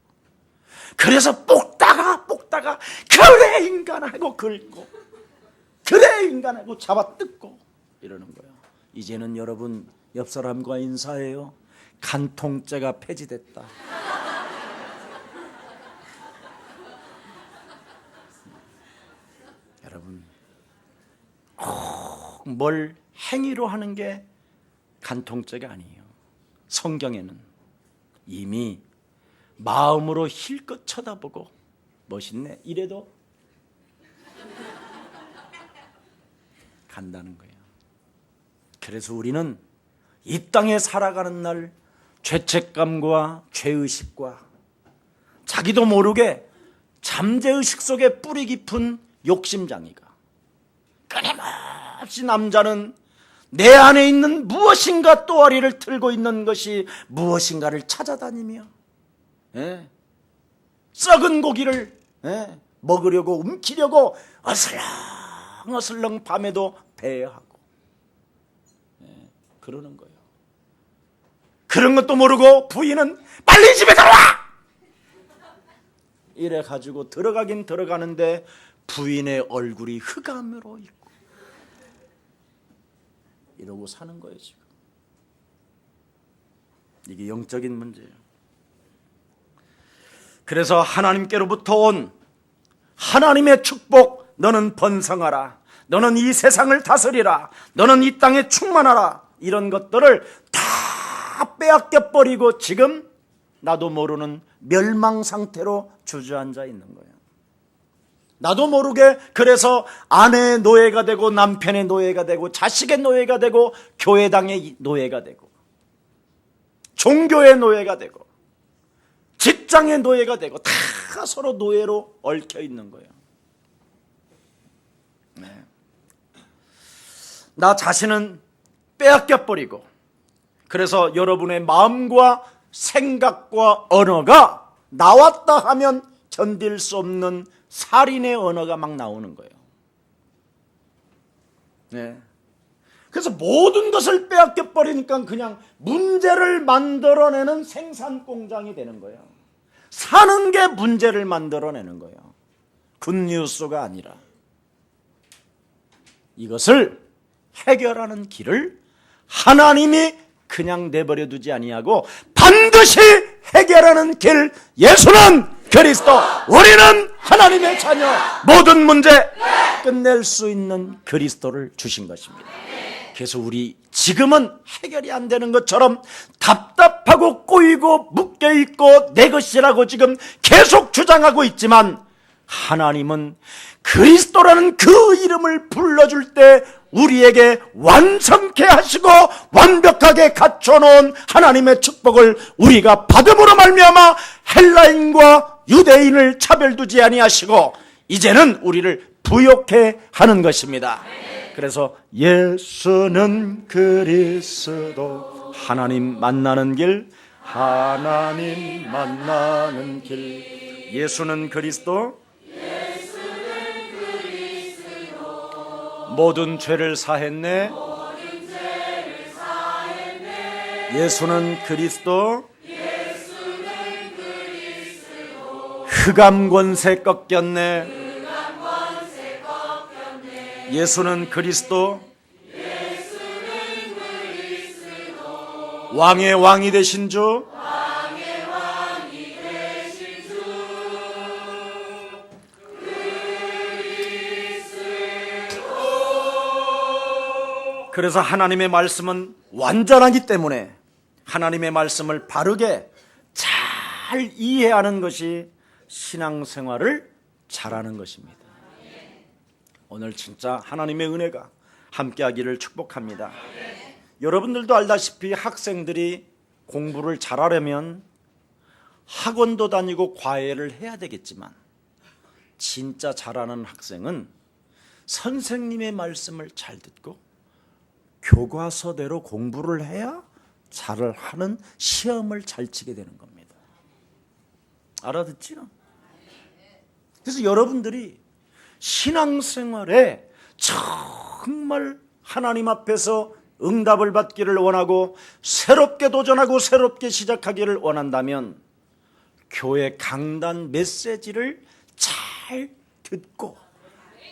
그래서 볶다가 그래 인간하고 긁고, 그래 인간하고 잡아뜯고 이러는 거예요. 이제는 여러분 옆 사람과 인사해요. 간통죄가 폐지됐다. 여러분 꼭 뭘 행위로 하는 게 간통죄가 아니에요. 성경에는 이미 마음으로 힐끗 쳐다보고 멋있네 이래도 간다는 거예요. 그래서 우리는 이 땅에 살아가는 날 죄책감과 죄의식과 자기도 모르게 잠재의식 속에 뿌리 깊은 욕심장애가, 끊임없이 남자는 내 안에 있는 무엇인가 또아리를 틀고 있는 것이 무엇인가를 찾아다니며 썩은 고기를 먹으려고 움키려고 어슬렁어슬렁 밤에도 배회하고 그러는 거예요. 그런 것도 모르고 부인은 빨리 집에 들어와! 이래 가지고 들어가긴 들어가는데 부인의 얼굴이 흑암으로 있고 이러고 사는 거예요. 지금 이게 영적인 문제예요. 그래서 하나님께로부터 온 하나님의 축복, 너는 번성하라, 너는 이 세상을 다스리라, 너는 이 땅에 충만하라, 이런 것들을 다 빼앗겨버리고 지금 나도 모르는 멸망 상태로 주저앉아 있는 거예요. 나도 모르게 그래서 아내의 노예가 되고 남편의 노예가 되고 자식의 노예가 되고 교회당의 노예가 되고 종교의 노예가 되고 직장의 노예가 되고 다 서로 노예로 얽혀 있는 거예요. 나 자신은 빼앗겨버리고, 그래서 여러분의 마음과 생각과 언어가 나왔다 하면 견딜 수 없는 살인의 언어가 막 나오는 거예요. 그래서 모든 것을 빼앗겨버리니까 그냥 문제를 만들어내는 생산 공장이 되는 거예요. 사는 게 문제를 만들어내는 거예요. 굿뉴스가 아니라. 이것을 해결하는 길을 하나님이 그냥 내버려 두지 아니하고 반드시 해결하는 길, 예수는 그리스도, 우리는 하나님의 자녀, 모든 문제 끝낼 수 있는 그리스도를 주신 것입니다. 그래서 우리 지금은 해결이 안 되는 것처럼 답답하고 꼬이고 묶여있고 내 것이라고 지금 계속 주장하고 있지만, 하나님은 그리스도라는 그 이름을 불러줄 때 우리에게 완성케 하시고 완벽하게 갖춰놓은 하나님의 축복을 우리가 받음으로 말미암아 헬라인과 유대인을 차별두지 아니하시고 이제는 우리를 부욕해 하는 것입니다. 그래서 예수는 그리스도, 하나님 만나는 길, 하나님 만나는 길, 예수는 그리스도, 모든 죄를 사했네, 예수는 그리스도, 흑암 권세 꺾였네, 예수는 그리스도, 왕의 왕이 되신 주, 그래서 하나님의 말씀은 완전하기 때문에 하나님의 말씀을 바르게 잘 이해하는 것이 신앙생활을 잘하는 것입니다. 오늘 진짜 하나님의 은혜가 함께하기를 축복합니다. 여러분들도 알다시피 학생들이 공부를 잘하려면 학원도 다니고 과외를 해야 되겠지만 진짜 잘하는 학생은 선생님의 말씀을 잘 듣고 교과서대로 공부를 해야 잘하는 시험을 잘 치게 되는 겁니다. 알아듣지요? 그래서 여러분들이 신앙생활에 정말 하나님 앞에서 응답을 받기를 원하고 새롭게 도전하고 새롭게 시작하기를 원한다면 교회 강단 메시지를 잘 듣고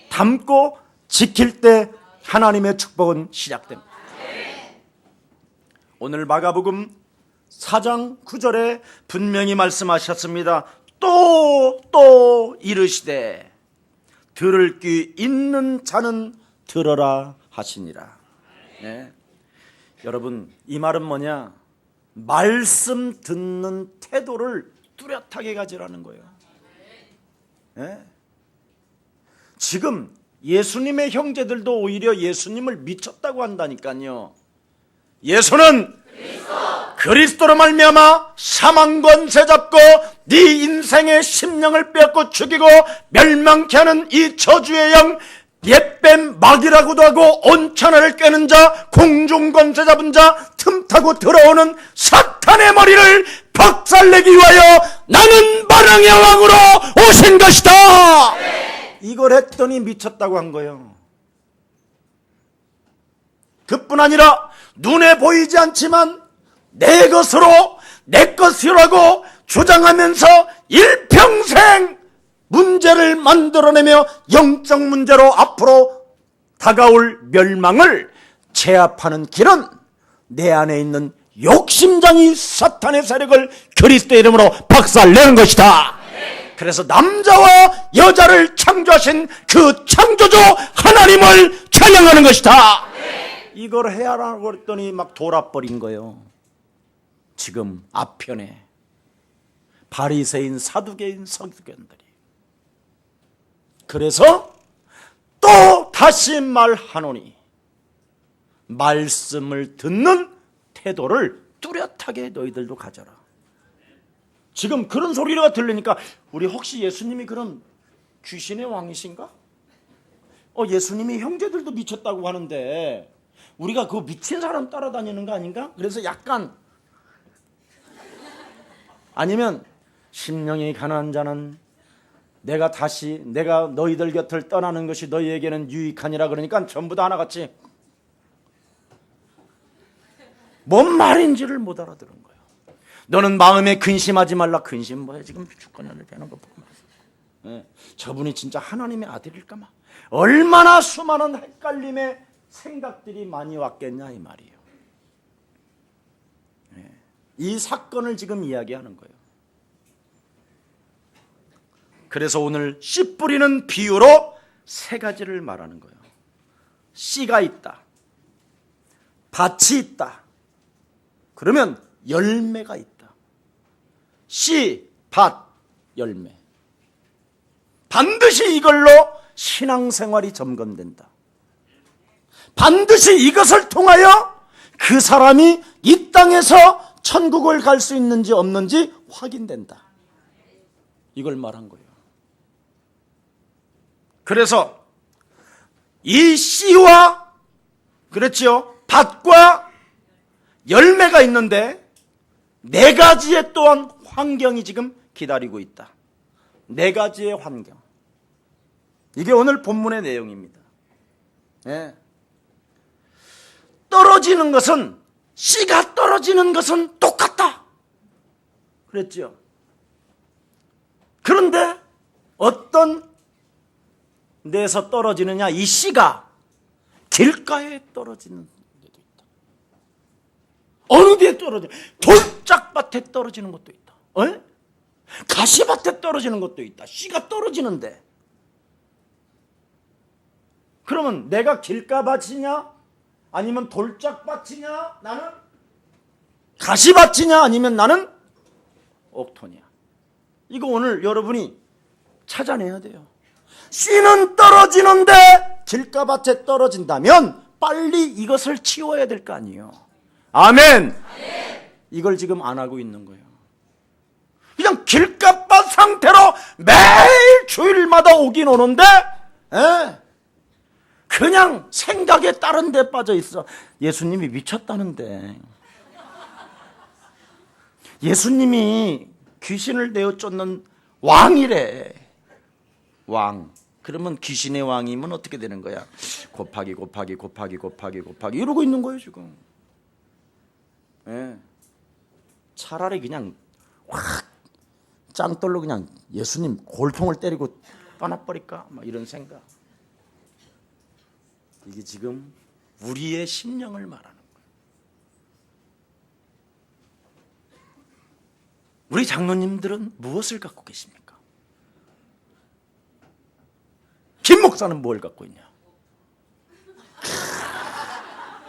담고 지킬 때 하나님의 축복은 시작됩니다. 오늘 마가복음 4장 9절에 분명히 말씀하셨습니다. 또 이르시되 들을 귀 있는 자는 들어라 하시니라. 네. 여러분, 이 말은 뭐냐? 말씀 듣는 태도를 뚜렷하게 가지라는 거예요. 네. 지금 예수님의 형제들도 오히려 예수님을 미쳤다고 한다니까요. 예수는 그리스도로 말미암아 사망 권세 잡고 네 인생의 심령을 빼앗고 죽이고 멸망케 하는 이 저주의 영 옛뱀 마귀라고도 하고 온천하를 꿰는 자 공중 권세 잡은 자 틈타고 들어오는 사탄의 머리를 박살내기 위하여 나는 만왕의 왕으로 오신 것이다. 이걸 했더니 미쳤다고 한 거예요. 그뿐 아니라 눈에 보이지 않지만 내 것으로 내 것이라고 주장하면서 일평생 문제를 만들어내며 영적 문제로 앞으로 다가올 멸망을 제압하는 길은 내 안에 있는 욕심장이 사탄의 세력을 그리스도의 이름으로 박살내는 것이다. 그래서 남자와 여자를 창조하신 그 창조주 하나님을 찬양하는 것이다. 이걸 해야라고 했더니 막 돌아버린 거예요. 지금 앞편에 바리새인 사두개인 서기관들이. 그래서 또 다시 말하노니 말씀을 듣는 태도를 뚜렷하게 너희들도 가져라. 지금 그런 소리가 들리니까 우리 혹시 예수님이 그런 귀신의 왕이신가? 예수님이 형제들도 미쳤다고 하는데 우리가 그 미친 사람 따라다니는 거 아닌가? 그래서 약간 아니면 심령이 가난한 자는 내가 너희들 곁을 떠나는 것이 너희에게는 유익하니라 그러니까 전부 다 하나같이 뭔 말인지를 못 알아들은 거예요. 너는 마음에 근심하지 말라. 근심 뭐야? 지금 주권을 되는 거 보고 네. 저분이 진짜 하나님의 아들일까 막 얼마나 수많은 헷갈림의 생각들이 많이 왔겠냐 이 말이에요. 네. 이 사건을 지금 이야기하는 거예요. 그래서 오늘 씨 뿌리는 비유로 세 가지를 말하는 거예요. 씨가 있다. 밭이 있다. 그러면 열매가 있다. 씨, 밭, 열매. 반드시 이걸로 신앙생활이 점검된다. 반드시 이것을 통하여 그 사람이 이 땅에서 천국을 갈 수 있는지 없는지 확인된다. 이걸 말한 거예요. 그래서 이 씨와 그렇지요. 밭과 열매가 있는데 네 가지의 또한 환경이 지금 기다리고 있다. 네 가지의 환경. 이게 오늘 본문의 내용입니다. 네. 떨어지는 것은 씨가 떨어지는 것은 똑같다. 그랬죠. 그런데 어떤 데서 떨어지느냐? 이 씨가 길가에 떨어지는 데도 있다. 어느 데에 떨어지냐? 돌짝밭에 떨어지는 것도 있다. 가시밭에 떨어지는 것도 있다. 씨가 떨어지는데 그러면 내가 길가밭이냐 아니면 돌짝밭이냐? 나는 가시밭이냐? 아니면 나는 옥토냐? 이거 오늘 여러분이 찾아내야 돼요. 씨는 떨어지는데 길가밭에 떨어진다면 빨리 이것을 치워야 될 거 아니에요. 아멘. 이걸 지금 안 하고 있는 거예요. 그냥 길가밭 상태로 매일 주일마다 오긴 오는데 그냥 생각에 다른 데 빠져 있어. 예수님이 미쳤다는데. 예수님이 귀신을 내어 쫓는 왕이래. 왕. 그러면 귀신의 왕이면 어떻게 되는 거야? 곱하기 곱하기 곱하기 곱하기 곱하기 이러고 있는 거예요 지금. 차라리 그냥 확 짱돌로 그냥 예수님 골통을 때리고 떠나버릴까? 막 이런 생각. 이게 지금 우리의 심령을 말하는 거예요. 우리 장로님들은 무엇을 갖고 계십니까? 김 목사는 뭘 갖고 있냐?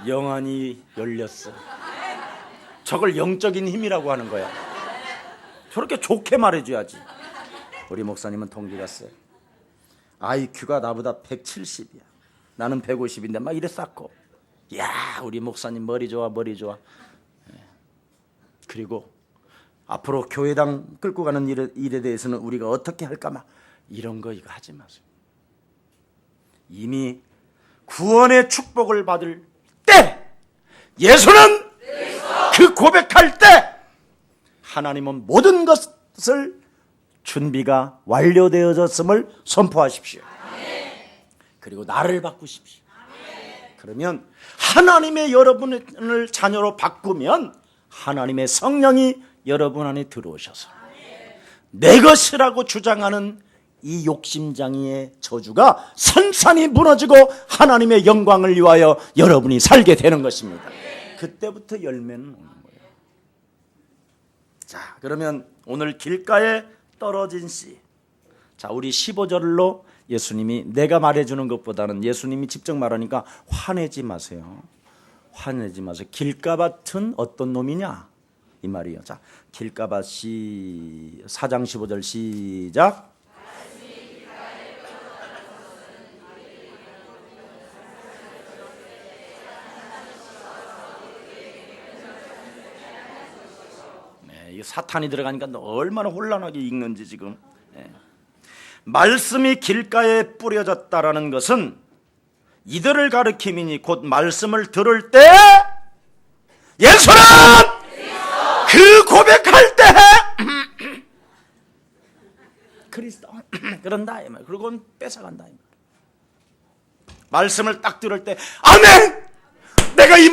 영안이 열렸어. 저걸 영적인 힘이라고 하는 거야. 저렇게 좋게 말해줘야지. 우리 목사님은 동기 갔어요. IQ가 나보다 170이야. 나는 150인데 막 이래 쌓고. 야, 우리 목사님 머리 좋아, 머리 좋아. 그리고 앞으로 교회당 끌고 가는 일에 대해서는 우리가 어떻게 할까 막 이런 거 이거 하지 마세요. 이미 구원의 축복을 받을 때, 예수는 그 고백할 때 하나님은 모든 것을 준비가 완료되어졌음을 선포하십시오. 그리고 나를 바꾸십시오. 그러면 하나님의 여러분을 자녀로 바꾸면 하나님의 성령이 여러분 안에 들어오셔서 내 것이라고 주장하는 이 욕심장애의 저주가 산산이 무너지고 하나님의 영광을 위하여 여러분이 살게 되는 것입니다. 그때부터 열매는 오는 거예요. 자, 그러면 오늘 길가에 떨어진 씨. 자, 우리 15절로 예수님이 내가 말해주는 것보다는 예수님이 직접 말하니까 화내지 마세요. 화내지 마세요. 길가밭은 어떤 놈이냐? 이 말이에요. 자, 길가밭 4장 15절 시작. 이 사탄이 들어가니까 얼마나 혼란하게 읽는지 지금. 말씀이 길가에 뿌려졌다라는 것은 이들을 가리킴이니 곧 말씀을 들을 때 예수는 그 고백할 때 그리스도 그런다 이 말. 그리고는 뺏어간다 이 말. 말씀을 딱 들을 때 아멘. 내가 이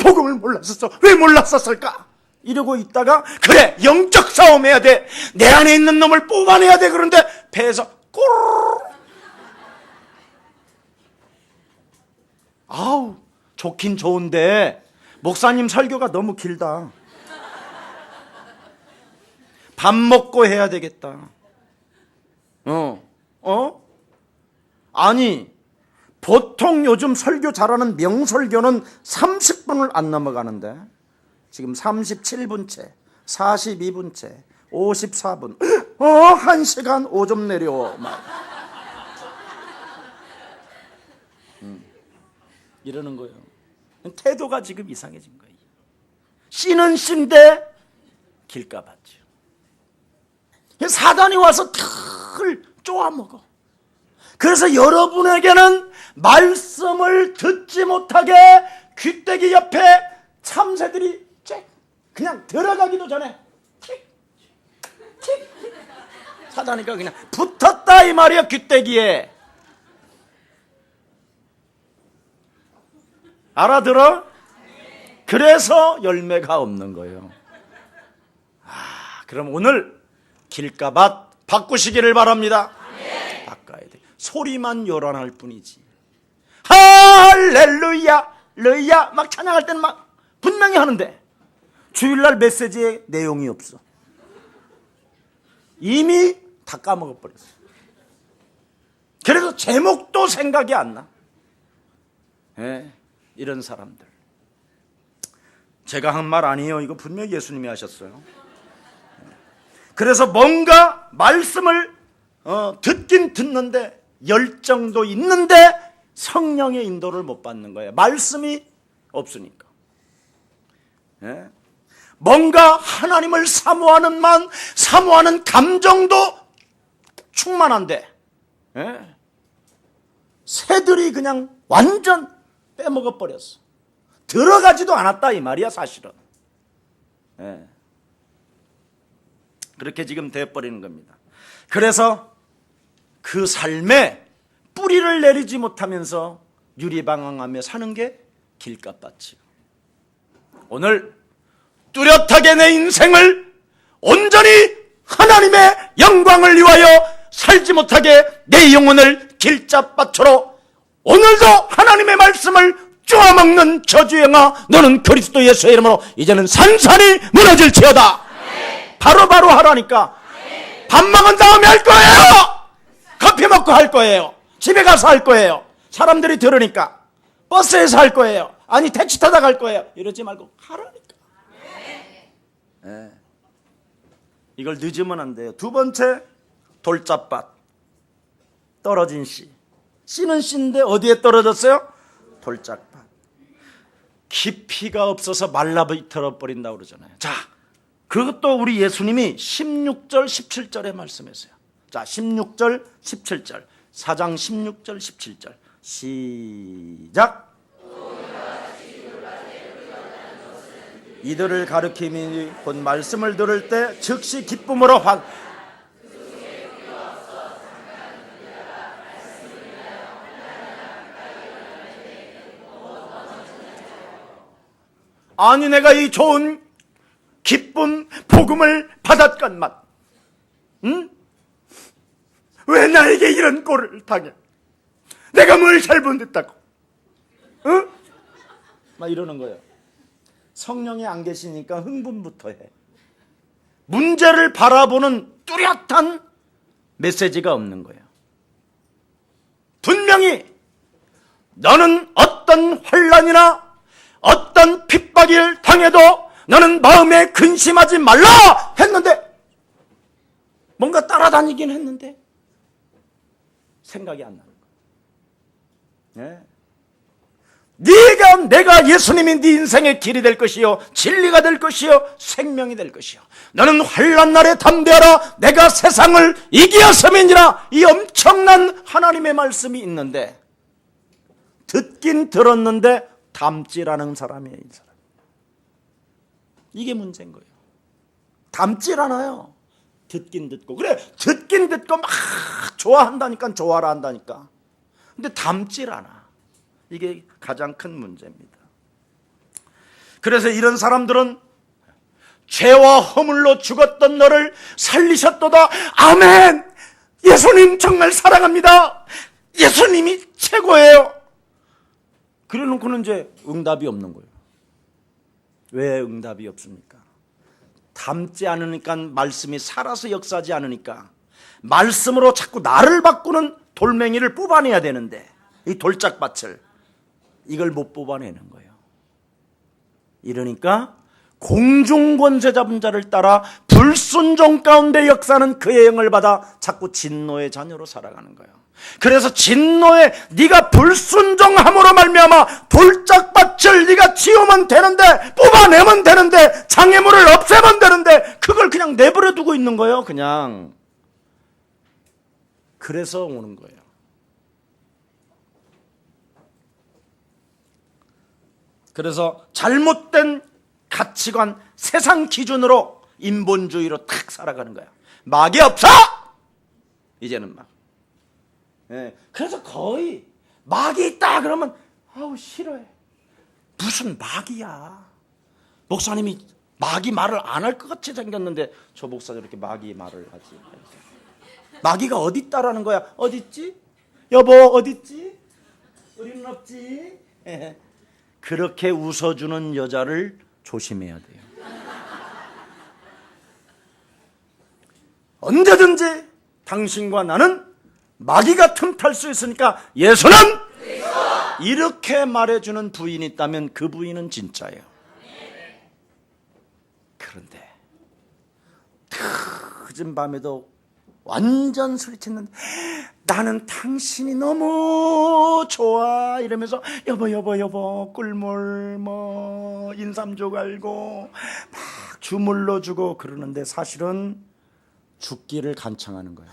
복음을 몰랐었어. 왜 몰랐었을까? 이러고 있다가 그래 영적 싸움해야 돼. 내 안에 있는 놈을 뽑아내야 돼. 그런데 배에서 꼬르르. 아우 좋긴 좋은데 목사님 설교가 너무 길다. 밥 먹고 해야 되겠다. 아니 보통 요즘 설교 잘하는 명설교는 30분을 안 넘어가는데 지금 37분째, 42분째, 54분, 1시간 5점 내려. 막. 이러는 거예요. 태도가 지금 이상해진 거예요. 씨는 씨인데 길가봤죠. 사단이 와서 탁을 쪼아먹어. 그래서 여러분에게는 말씀을 듣지 못하게 귀때기 옆에 참새들이 그냥 들어가기도 전에 사다니까 그냥 붙었다 이 말이야. 귀때기에. 알아들어? 그래서 열매가 없는 거예요. 그럼 오늘 길가밭 바꾸시기를 바랍니다. 바꿔야 돼. 소리만 요란할 뿐이지. 할렐루야 르야 막 찬양할 때는 막 분명히 하는데 주일날 메시지에 내용이 없어. 이미 다 까먹어버렸어. 그래서 제목도 생각이 안 나. 이런 사람들. 제가 한 말 아니에요. 이거 분명히 예수님이 하셨어요. 그래서 뭔가 말씀을 듣긴 듣는데 열정도 있는데 성령의 인도를 못 받는 거예요. 말씀이 없으니까. 예? 뭔가 하나님을 사모하는 감정도 충만한데, 예? 새들이 그냥 완전 빼먹어 버렸어. 들어가지도 않았다 이 말이야 사실은. 예. 그렇게 지금 돼버리는 겁니다. 그래서 그 삶에 뿌리를 내리지 못하면서 유리방황하며 사는 게 길값같이. 오늘 뚜렷하게 내 인생을 온전히 하나님의 영광을 위하여 살지 못하게 내 영혼을 길잡밭으로 오늘도 하나님의 말씀을 쪼아먹는 저주영아 너는 그리스도 예수의 이름으로 이제는 산산이 무너질지어다. 바로바로 하라니까. 밥 먹은 다음에 할 거예요. 커피 먹고 할 거예요. 집에 가서 할 거예요. 사람들이 들으니까. 버스에서 할 거예요. 아니 택시 타다 갈 거예요. 이러지 말고 하라니까. 네. 이걸 늦으면 안 돼요. 두 번째, 돌짝밭. 떨어진 씨. 씨는 씨인데 어디에 떨어졌어요? 돌짝밭. 깊이가 없어서 말라비틀어 버린다고 그러잖아요. 자, 그것도 우리 예수님이 16절 17절에 말씀했어요. 자, 16절 17절 4장 16절 17절 시작. 이들을 가르침이 곧 말씀을 들을 때 즉시 기쁨으로 아니 내가 이 좋은 기쁜 복음을 받았건만 응? 왜 나에게 이런 꼴을 당해? 내가 뭘 잘못했다고? 응? 막 이러는 거예요. 성령이 안 계시니까 흥분부터 해. 문제를 바라보는 뚜렷한 메시지가 없는 거예요. 분명히 너는 어떤 환난이나 어떤 핍박을 당해도 너는 마음에 근심하지 말라 했는데 뭔가 따라다니긴 했는데 생각이 안 나는 거예요. 네. 내가 예수님이 네 인생의 길이 될 것이요 진리가 될 것이요 생명이 될 것이요 너는 환난 날에 담대하라 내가 세상을 이기었음이니라. 이 엄청난 하나님의 말씀이 있는데 듣긴 들었는데 담지라는 사람이에요. 이 사람. 이게 문제인 거예요. 담질 않아요. 듣긴 듣고. 그래 듣긴 듣고 막 좋아한다니까 좋아라 한다니까. 근데 담질 않아. 이게 가장 큰 문제입니다. 그래서 이런 사람들은 죄와 허물로 죽었던 너를 살리셨도다. 아멘. 예수님 정말 사랑합니다. 예수님이 최고예요. 그래놓고는 이제 응답이 없는 거예요. 왜 응답이 없습니까? 담지 않으니까, 말씀이 살아서 역사하지 않으니까 말씀으로 자꾸 나를 바꾸는 돌멩이를 뽑아내야 되는데 이 돌짝밭을 이걸 못 뽑아내는 거예요. 이러니까 공중권세 잡은 자를 따라 불순종 가운데 역사는 그의 영을 받아 자꾸 진노의 자녀로 살아가는 거예요. 그래서 진노에 네가 불순종함으로 말미암아 돌짝밭을 네가 지우면 되는데, 뽑아내면 되는데, 장애물을 없애면 되는데 그걸 그냥 내버려 두고 있는 거예요. 그냥. 그래서 오는 거예요. 그래서 잘못된 가치관, 세상 기준으로 인본주의로 탁 살아가는 거야. 막이 없어! 이제는 막. 예, 그래서 거의 막이 있다 그러면 아우 싫어해. 무슨 막이야. 목사님이 막이 말을 안 할 것 같이 생겼는데 저 목사 저렇게 막이 말을 하지. 막이가 어디 있다라는 거야. 어디 있지? 여보 어디 있지? 우리는 없지. 예. 그렇게 웃어주는 여자를 조심해야 돼요. 언제든지 당신과 나는 마귀가 틈탈 수 있으니까 예수는 이렇게 말해주는 부인이 있다면 그 부인은 진짜예요. 그런데 늦은 밤에도 완전 소리쳤는데 나는 당신이 너무 좋아 이러면서 여보 꿀물 뭐 인삼조 갈고 막 주물러 주고 그러는데 사실은 죽기를 간청하는 거야.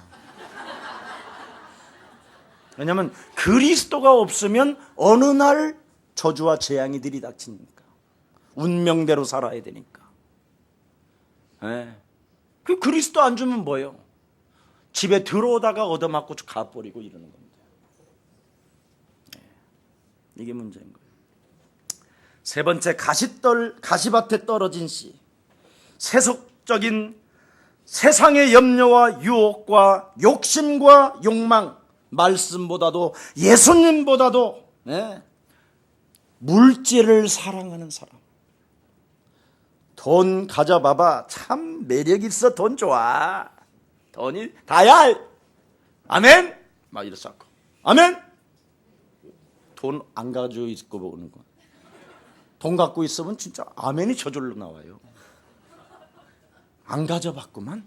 왜냐하면 그리스도가 없으면 어느 날 저주와 재앙이 들이닥치니까 운명대로 살아야 되니까. 그 그리스도 안 주면 뭐예요? 집에 들어오다가 얻어맞고 가버리고 이러는 겁니다. 이게 문제인 거예요. 세 번째, 가시밭에 떨어진 씨. 세속적인 세상의 염려와 유혹과 욕심과 욕망, 말씀보다도 예수님보다도 물질을 사랑하는 사람. 돈 가져봐봐. 참 매력 있어. 돈 좋아. 돈이 다야. 아멘. 막 이랬어. 아멘. 돈 안 가지고 있고 보는 거. 돈 갖고 있으면 진짜 아멘이 저절로 나와요. 안 가져봤구만.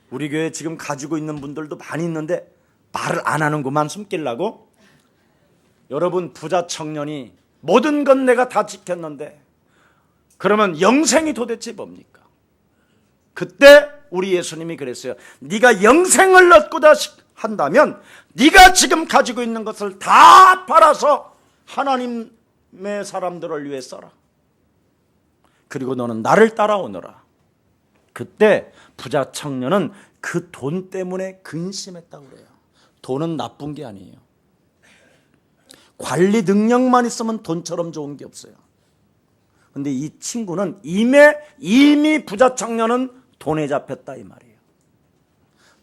우리 교회 지금 가지고 있는 분들도 많이 있는데 말을 안 하는구만, 숨기려고. 여러분, 부자 청년이 모든 건 내가 다 지켰는데 그러면 영생이 도대체 뭡니까? 그때 우리 예수님이 그랬어요. 네가 영생을 얻고자 한다면 네가 지금 가지고 있는 것을 다 팔아서 하나님의 사람들을 위해 써라. 그리고 너는 나를 따라오너라. 그때 부자 청년은 그 돈 때문에 근심했다고 그래요. 돈은 나쁜 게 아니에요. 관리 능력만 있으면 돈처럼 좋은 게 없어요. 근데 이 친구는 이미 부자 청년은 돈에 잡혔다 이 말이에요.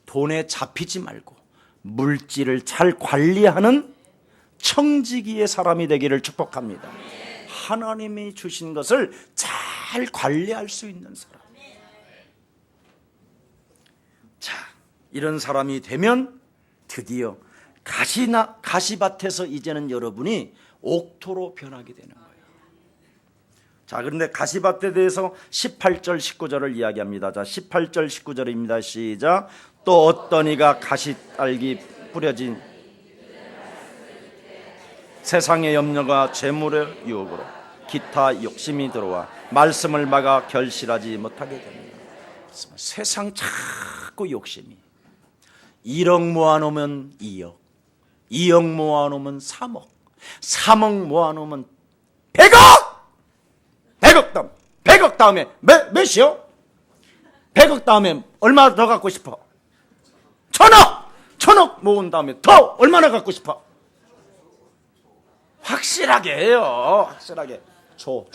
돈에 잡히지 말고 물질을 잘 관리하는 청지기의 사람이 되기를 축복합니다. 하나님이 주신 것을 잘 관리할 수 있는 사람. 자, 이런 사람이 되면 드디어 가시밭에서 이제는 여러분이 옥토로 변하게 되는 거예요. 자, 그런데 가시밭에 대해서 18절 19절을 이야기합니다. 자, 18절 19절입니다. 시작. 또 어떤 이가 가시딸기 뿌려진 세상의 염려가 재물의 유혹으로 기타 욕심이 들어와 말씀을 막아 결실하지 못하게 됩니다. 세상 자꾸 욕심이 1억 모아놓으면 2억, 2억 모아놓으면 3억, 3억 모아놓으면 100억! 100억 다음에 몇이요? 100억 다음에 얼마 더 갖고 싶어? 1000억 모은 다음에 더 얼마나 갖고 싶어? 확실하게 해요. 확실하게. 조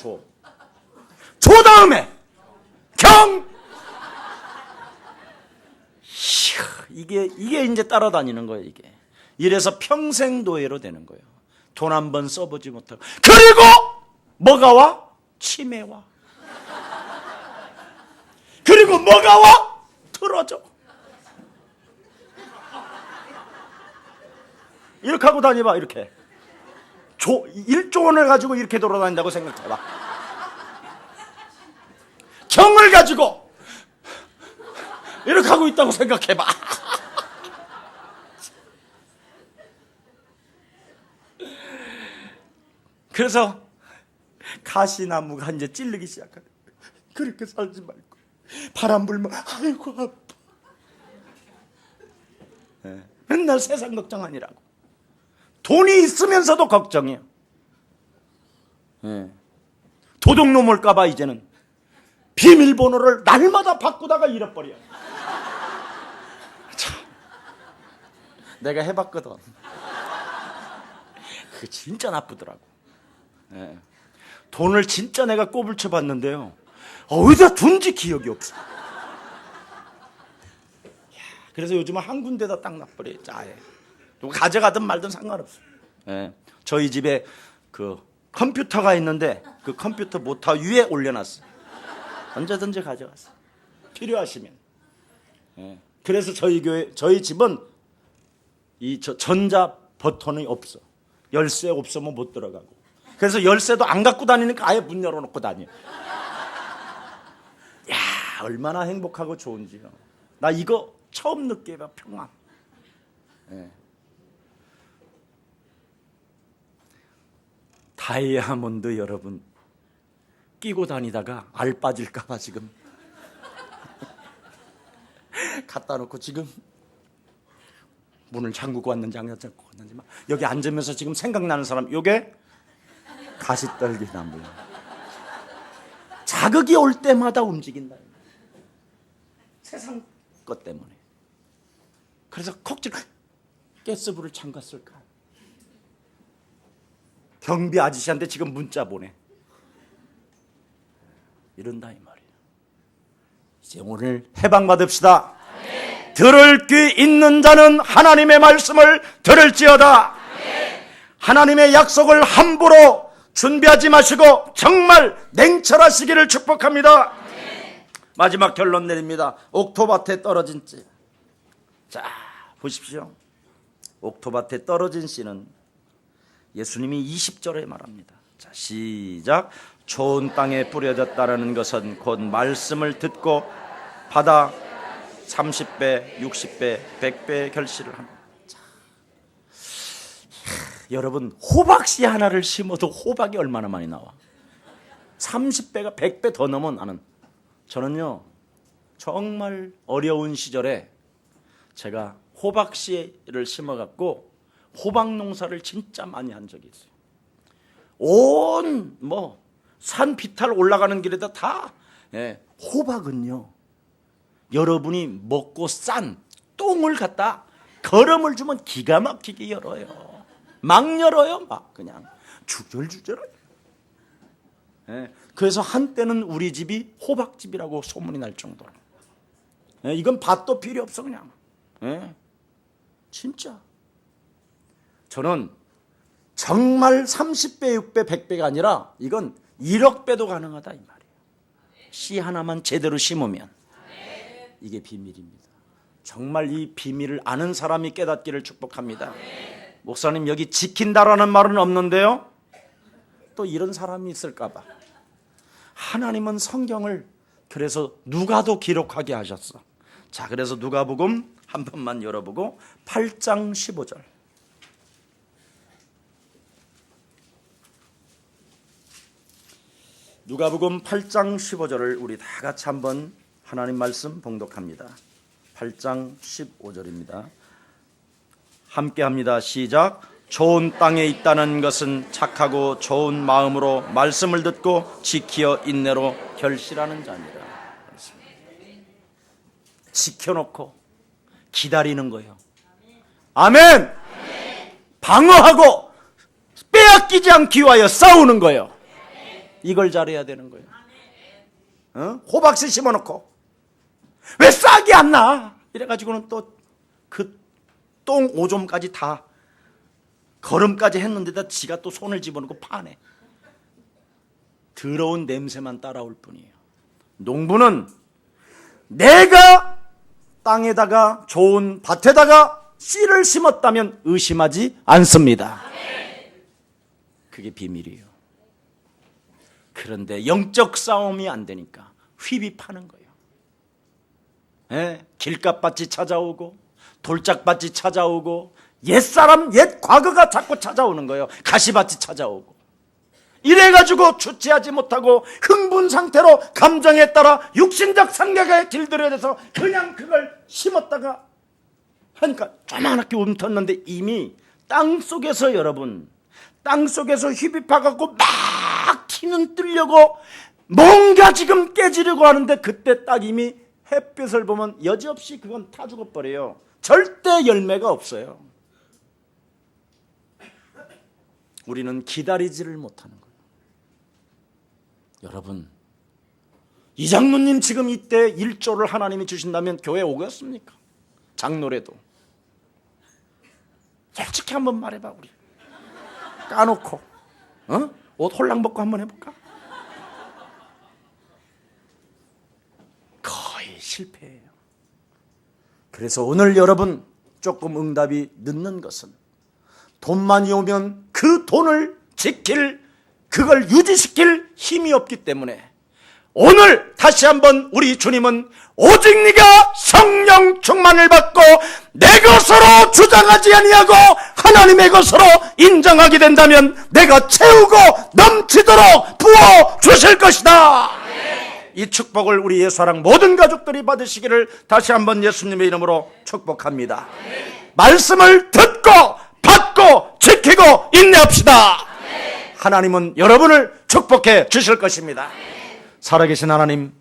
다음에 이게 이제 따라다니는 거예요. 이게 이래서 평생 노예로 되는 거예요. 돈 한 번 써보지 못하고. 그리고 뭐가 와? 치매와. 그리고 뭐가 와? 틀어져. 이렇게 하고 다니봐. 이렇게 1조 원을 가지고 이렇게 돌아다닌다고 생각해봐. 경을 가지고 이렇게 하고 있다고 생각해봐. 그래서 가시나무가 이제 찔르기 시작하네. 그렇게 살지 말고 바람 불면 아이고 아파. 맨날 세상 걱정하니라고. 돈이 있으면서도 걱정이에요. 도둑놈 올까봐 이제는 비밀번호를 날마다 바꾸다가 잃어버려. 참, 내가 해봤거든. 그게 진짜 나쁘더라고. 돈을 진짜 내가 꼬불 쳐봤는데요, 어디다 둔지 기억이 없어. 그래서 요즘은 한 군데다 딱 놔버려요. 아예 누가 가져가든 말든 상관없어. 저희 집에 그 컴퓨터가 있는데 그 컴퓨터 모터 위에 올려놨어. 언제든지 가져갔어. 필요하시면. 그래서 저희 집은 이 전자 버튼이 없어. 열쇠 없으면 못 들어가고. 그래서 열쇠도 안 갖고 다니니까 아예 문 열어놓고 다녀. 야, 얼마나 행복하고 좋은지요. 나 이거 처음 느껴봐, 평안. 네. 다이아몬드 여러분 끼고 다니다가 알 빠질까봐 지금 갖다 놓고 지금 문을 잠그고 왔는지 안 잠그고 왔는지 막 여기 앉으면서 지금 생각나는 사람, 요게 가시떨기 나무야. 자극이 올 때마다 움직인다. 세상 것 때문에. 그래서 콕 찔러 가스불을 잠갔을까? 경비 아저씨한테 지금 문자 보내. 이런다 이 말이에요. 이제 오늘 해방받읍시다. 네. 들을 귀 있는 자는 하나님의 말씀을 들을지어다. 네. 하나님의 약속을 함부로 준비하지 마시고 정말 냉철하시기를 축복합니다. 네. 마지막 결론 내립니다. 옥토밭에 떨어진 씨. 자, 보십시오. 옥토밭에 떨어진 씨는 예수님이 20절에 말합니다. 자, 시작. 좋은 땅에 뿌려졌다는 것은 곧 말씀을 듣고 받아 30배, 60배, 100배의 결실을 합니다. 자, 여러분 호박씨 하나를 심어도 호박이 얼마나 많이 나와? 30배가 100배 더 넘은 나는. 저는요 정말 어려운 시절에 제가 호박씨를 심어갖고 호박 농사를 진짜 많이 한 적이 있어요. 온 산 비탈 올라가는 길에다 다. 호박은요 여러분이 먹고 싼 똥을 갖다 거름을 주면 기가 막히게 열어요. 막 열어요. 막 그냥 주절주절해요. 그래서 한때는 우리 집이 호박집이라고 소문이 날 정도로. 이건 밭도 필요 없어 그냥. 진짜 저는 정말 30배, 6배, 100배가 아니라 이건 1억 배도 가능하다 이 말이에요. 씨 하나만 제대로 심으면. 이게 비밀입니다. 정말 이 비밀을 아는 사람이 깨닫기를 축복합니다. 목사님 여기 지킨다라는 말은 없는데요, 또 이런 사람이 있을까 봐. 하나님은 성경을 그래서 누가도 기록하게 하셨어. 자, 그래서 누가복음 한 번만 열어보고 8장 15절. 누가복음 8장 15절을 우리 다 같이 한번 하나님 말씀 봉독합니다. 8장 15절입니다. 함께 합니다. 시작. 좋은 땅에 있다는 것은 착하고 좋은 마음으로 말씀을 듣고 지키어 인내로 결실하는 자니라. 지켜놓고 기다리는 거예요. 아멘. 방어하고 빼앗기지 않기 위하여 싸우는 거예요. 이걸 잘해야 되는 거예요. 호박씨 심어놓고 왜 싹이 안 나? 이래가지고는 또 그 똥 오줌까지 다 거름까지 했는데다 지가 또 손을 집어넣고 파네. 더러운 냄새만 따라올 뿐이에요. 농부는 내가 땅에다가 좋은 밭에다가 씨를 심었다면 의심하지 않습니다. 그게 비밀이에요. 그런데 영적 싸움이 안 되니까 휘비 파는 거예요. 길값밭이 찾아오고 돌짝밭이 찾아오고 옛사람 옛 과거가 자꾸 찾아오는 거예요. 가시밭이 찾아오고 이래가지고 주체하지 못하고 흥분 상태로 감정에 따라 육신적 생각에 길들여져서 그냥 그걸 심었다가 하니까 조그맣게 움텄는데 이미 땅속에서 여러분 땅속에서 휘비파갖고 막 티는 뜨려고 뭔가 지금 깨지려고 하는데 그때 딱 이미 햇빛을 보면 여지없이 그건 타 죽어버려요. 절대 열매가 없어요. 우리는 기다리지를 못하는 거예요. 여러분, 이 장로님 지금 이때 1조를 하나님이 주신다면 교회 오겠습니까? 장로래도. 솔직히 한번 말해봐 우리. 까놓고 옷 홀랑 벗고 한번 해볼까? 거의 실패해요. 그래서 오늘 여러분 조금 응답이 늦는 것은 돈 많이 오면 그 그 돈을 지킬, 그걸 유지시킬 힘이 없기 때문에 오늘 다시 한번 우리 주님은 오직 네가 성령 충만을 받고 내 것으로 주장하지 아니하고 하나님의 것으로 인정하게 된다면 내가 채우고 넘치도록 부어 주실 것이다. 이 축복을 우리 예수사랑 모든 가족들이 받으시기를 다시 한번 예수님의 이름으로 축복합니다. 말씀을 듣고 받고 지키고 인내합시다. 하나님은 여러분을 축복해 주실 것입니다. 살아계신 하나님,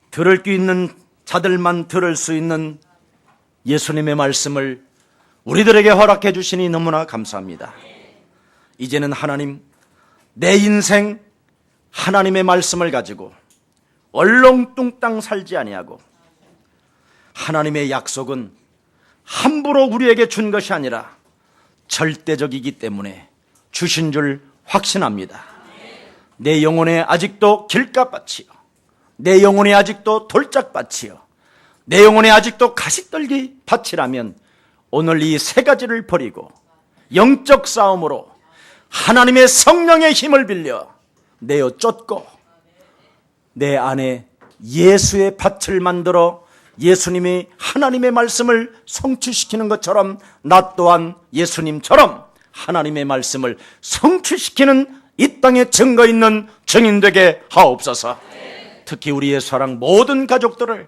들을 귀 있는 자들만 들을 수 있는 예수님의 말씀을 우리들에게 허락해 주시니 너무나 감사합니다. 이제는 하나님, 내 인생 하나님의 말씀을 가지고 얼렁뚱땅 살지 아니하고 하나님의 약속은 함부로 우리에게 준 것이 아니라 절대적이기 때문에 주신 줄 확신합니다. 내 영혼에 아직도 길가밭이요, 내 영혼에 아직도 돌짝밭이요, 내 영혼에 아직도 가시떨기 밭이라면 오늘 이 세 가지를 버리고 영적 싸움으로 하나님의 성령의 힘을 빌려 내어 쫓고 내 안에 예수의 밭을 만들어 예수님이 하나님의 말씀을 성취시키는 것처럼 나 또한 예수님처럼 하나님의 말씀을 성취시키는 이 땅에 증거 있는 증인 되게 하옵소서. 특히 우리 예수사랑 모든 가족들을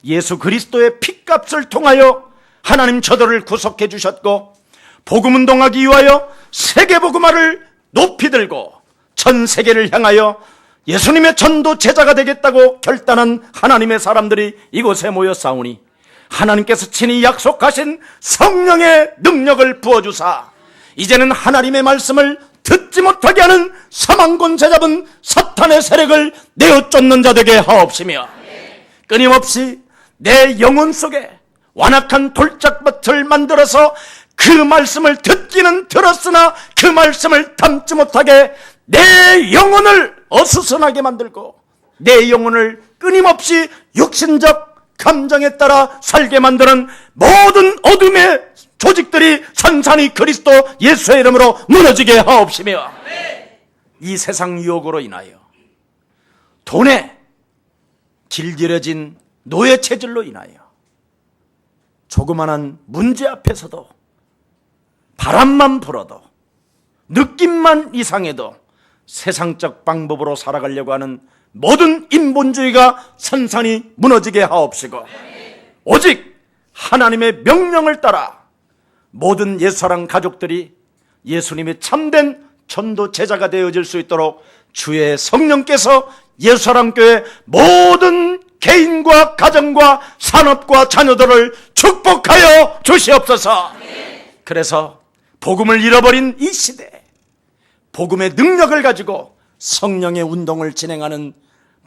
예수 그리스도의 피값을 통하여 하나님 저들을 구속해 주셨고 복음운동하기 위하여 세계복음화를 높이 들고 전 세계를 향하여 예수님의 전도 제자가 되겠다고 결단한 하나님의 사람들이 이곳에 모여 싸우니 하나님께서 친히 약속하신 성령의 능력을 부어주사 이제는 하나님의 말씀을 듣지 못하게 하는 사망권 제잡은 사탄의 세력을 내어 쫓는 자 되게 하옵시며 끊임없이 내 영혼 속에 완악한 돌짝밭을 만들어서 그 말씀을 듣기는 들었으나 그 말씀을 담지 못하게 내 영혼을 어수선하게 만들고 내 영혼을 끊임없이 육신적 감정에 따라 살게 만드는 모든 어둠의 조직들이 산산이 그리스도 예수의 이름으로 무너지게 하옵시며 이 세상 유혹으로 인하여 돈에 길들여진 노예 체질로 인하여 조그마한 문제 앞에서도 바람만 불어도 느낌만 이상해도 세상적 방법으로 살아가려고 하는 모든 인본주의가 산산이 무너지게 하옵시고 오직 하나님의 명령을 따라 모든 예수사랑 가족들이 예수님의 참된 전도 제자가 되어질 수 있도록 주의 성령께서 예수사랑교회 모든 개인과 가정과 산업과 자녀들을 축복하여 주시옵소서. 그래서 복음을 잃어버린 이 시대에 복음의 능력을 가지고 성령의 운동을 진행하는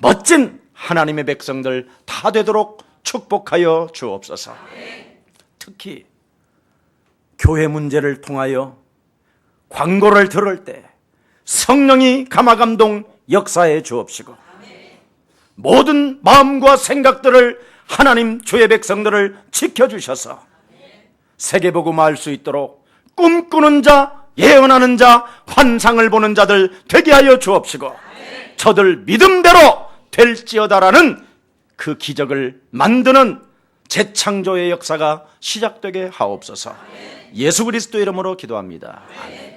멋진 하나님의 백성들 다 되도록 축복하여 주옵소서. 특히 교회 문제를 통하여 광고를 들을 때 성령이 감화감동 역사해 주옵시고 모든 마음과 생각들을 하나님 주의 백성들을 지켜주셔서 세계복음화 할 수 있도록 꿈꾸는 자, 예언하는 자, 환상을 보는 자들 되게 하여 주옵시고 저들 믿음대로 될지어다라는 그 기적을 만드는 재창조의 역사가 시작되게 하옵소서. 예수 그리스도 이름으로 기도합니다. 아멘.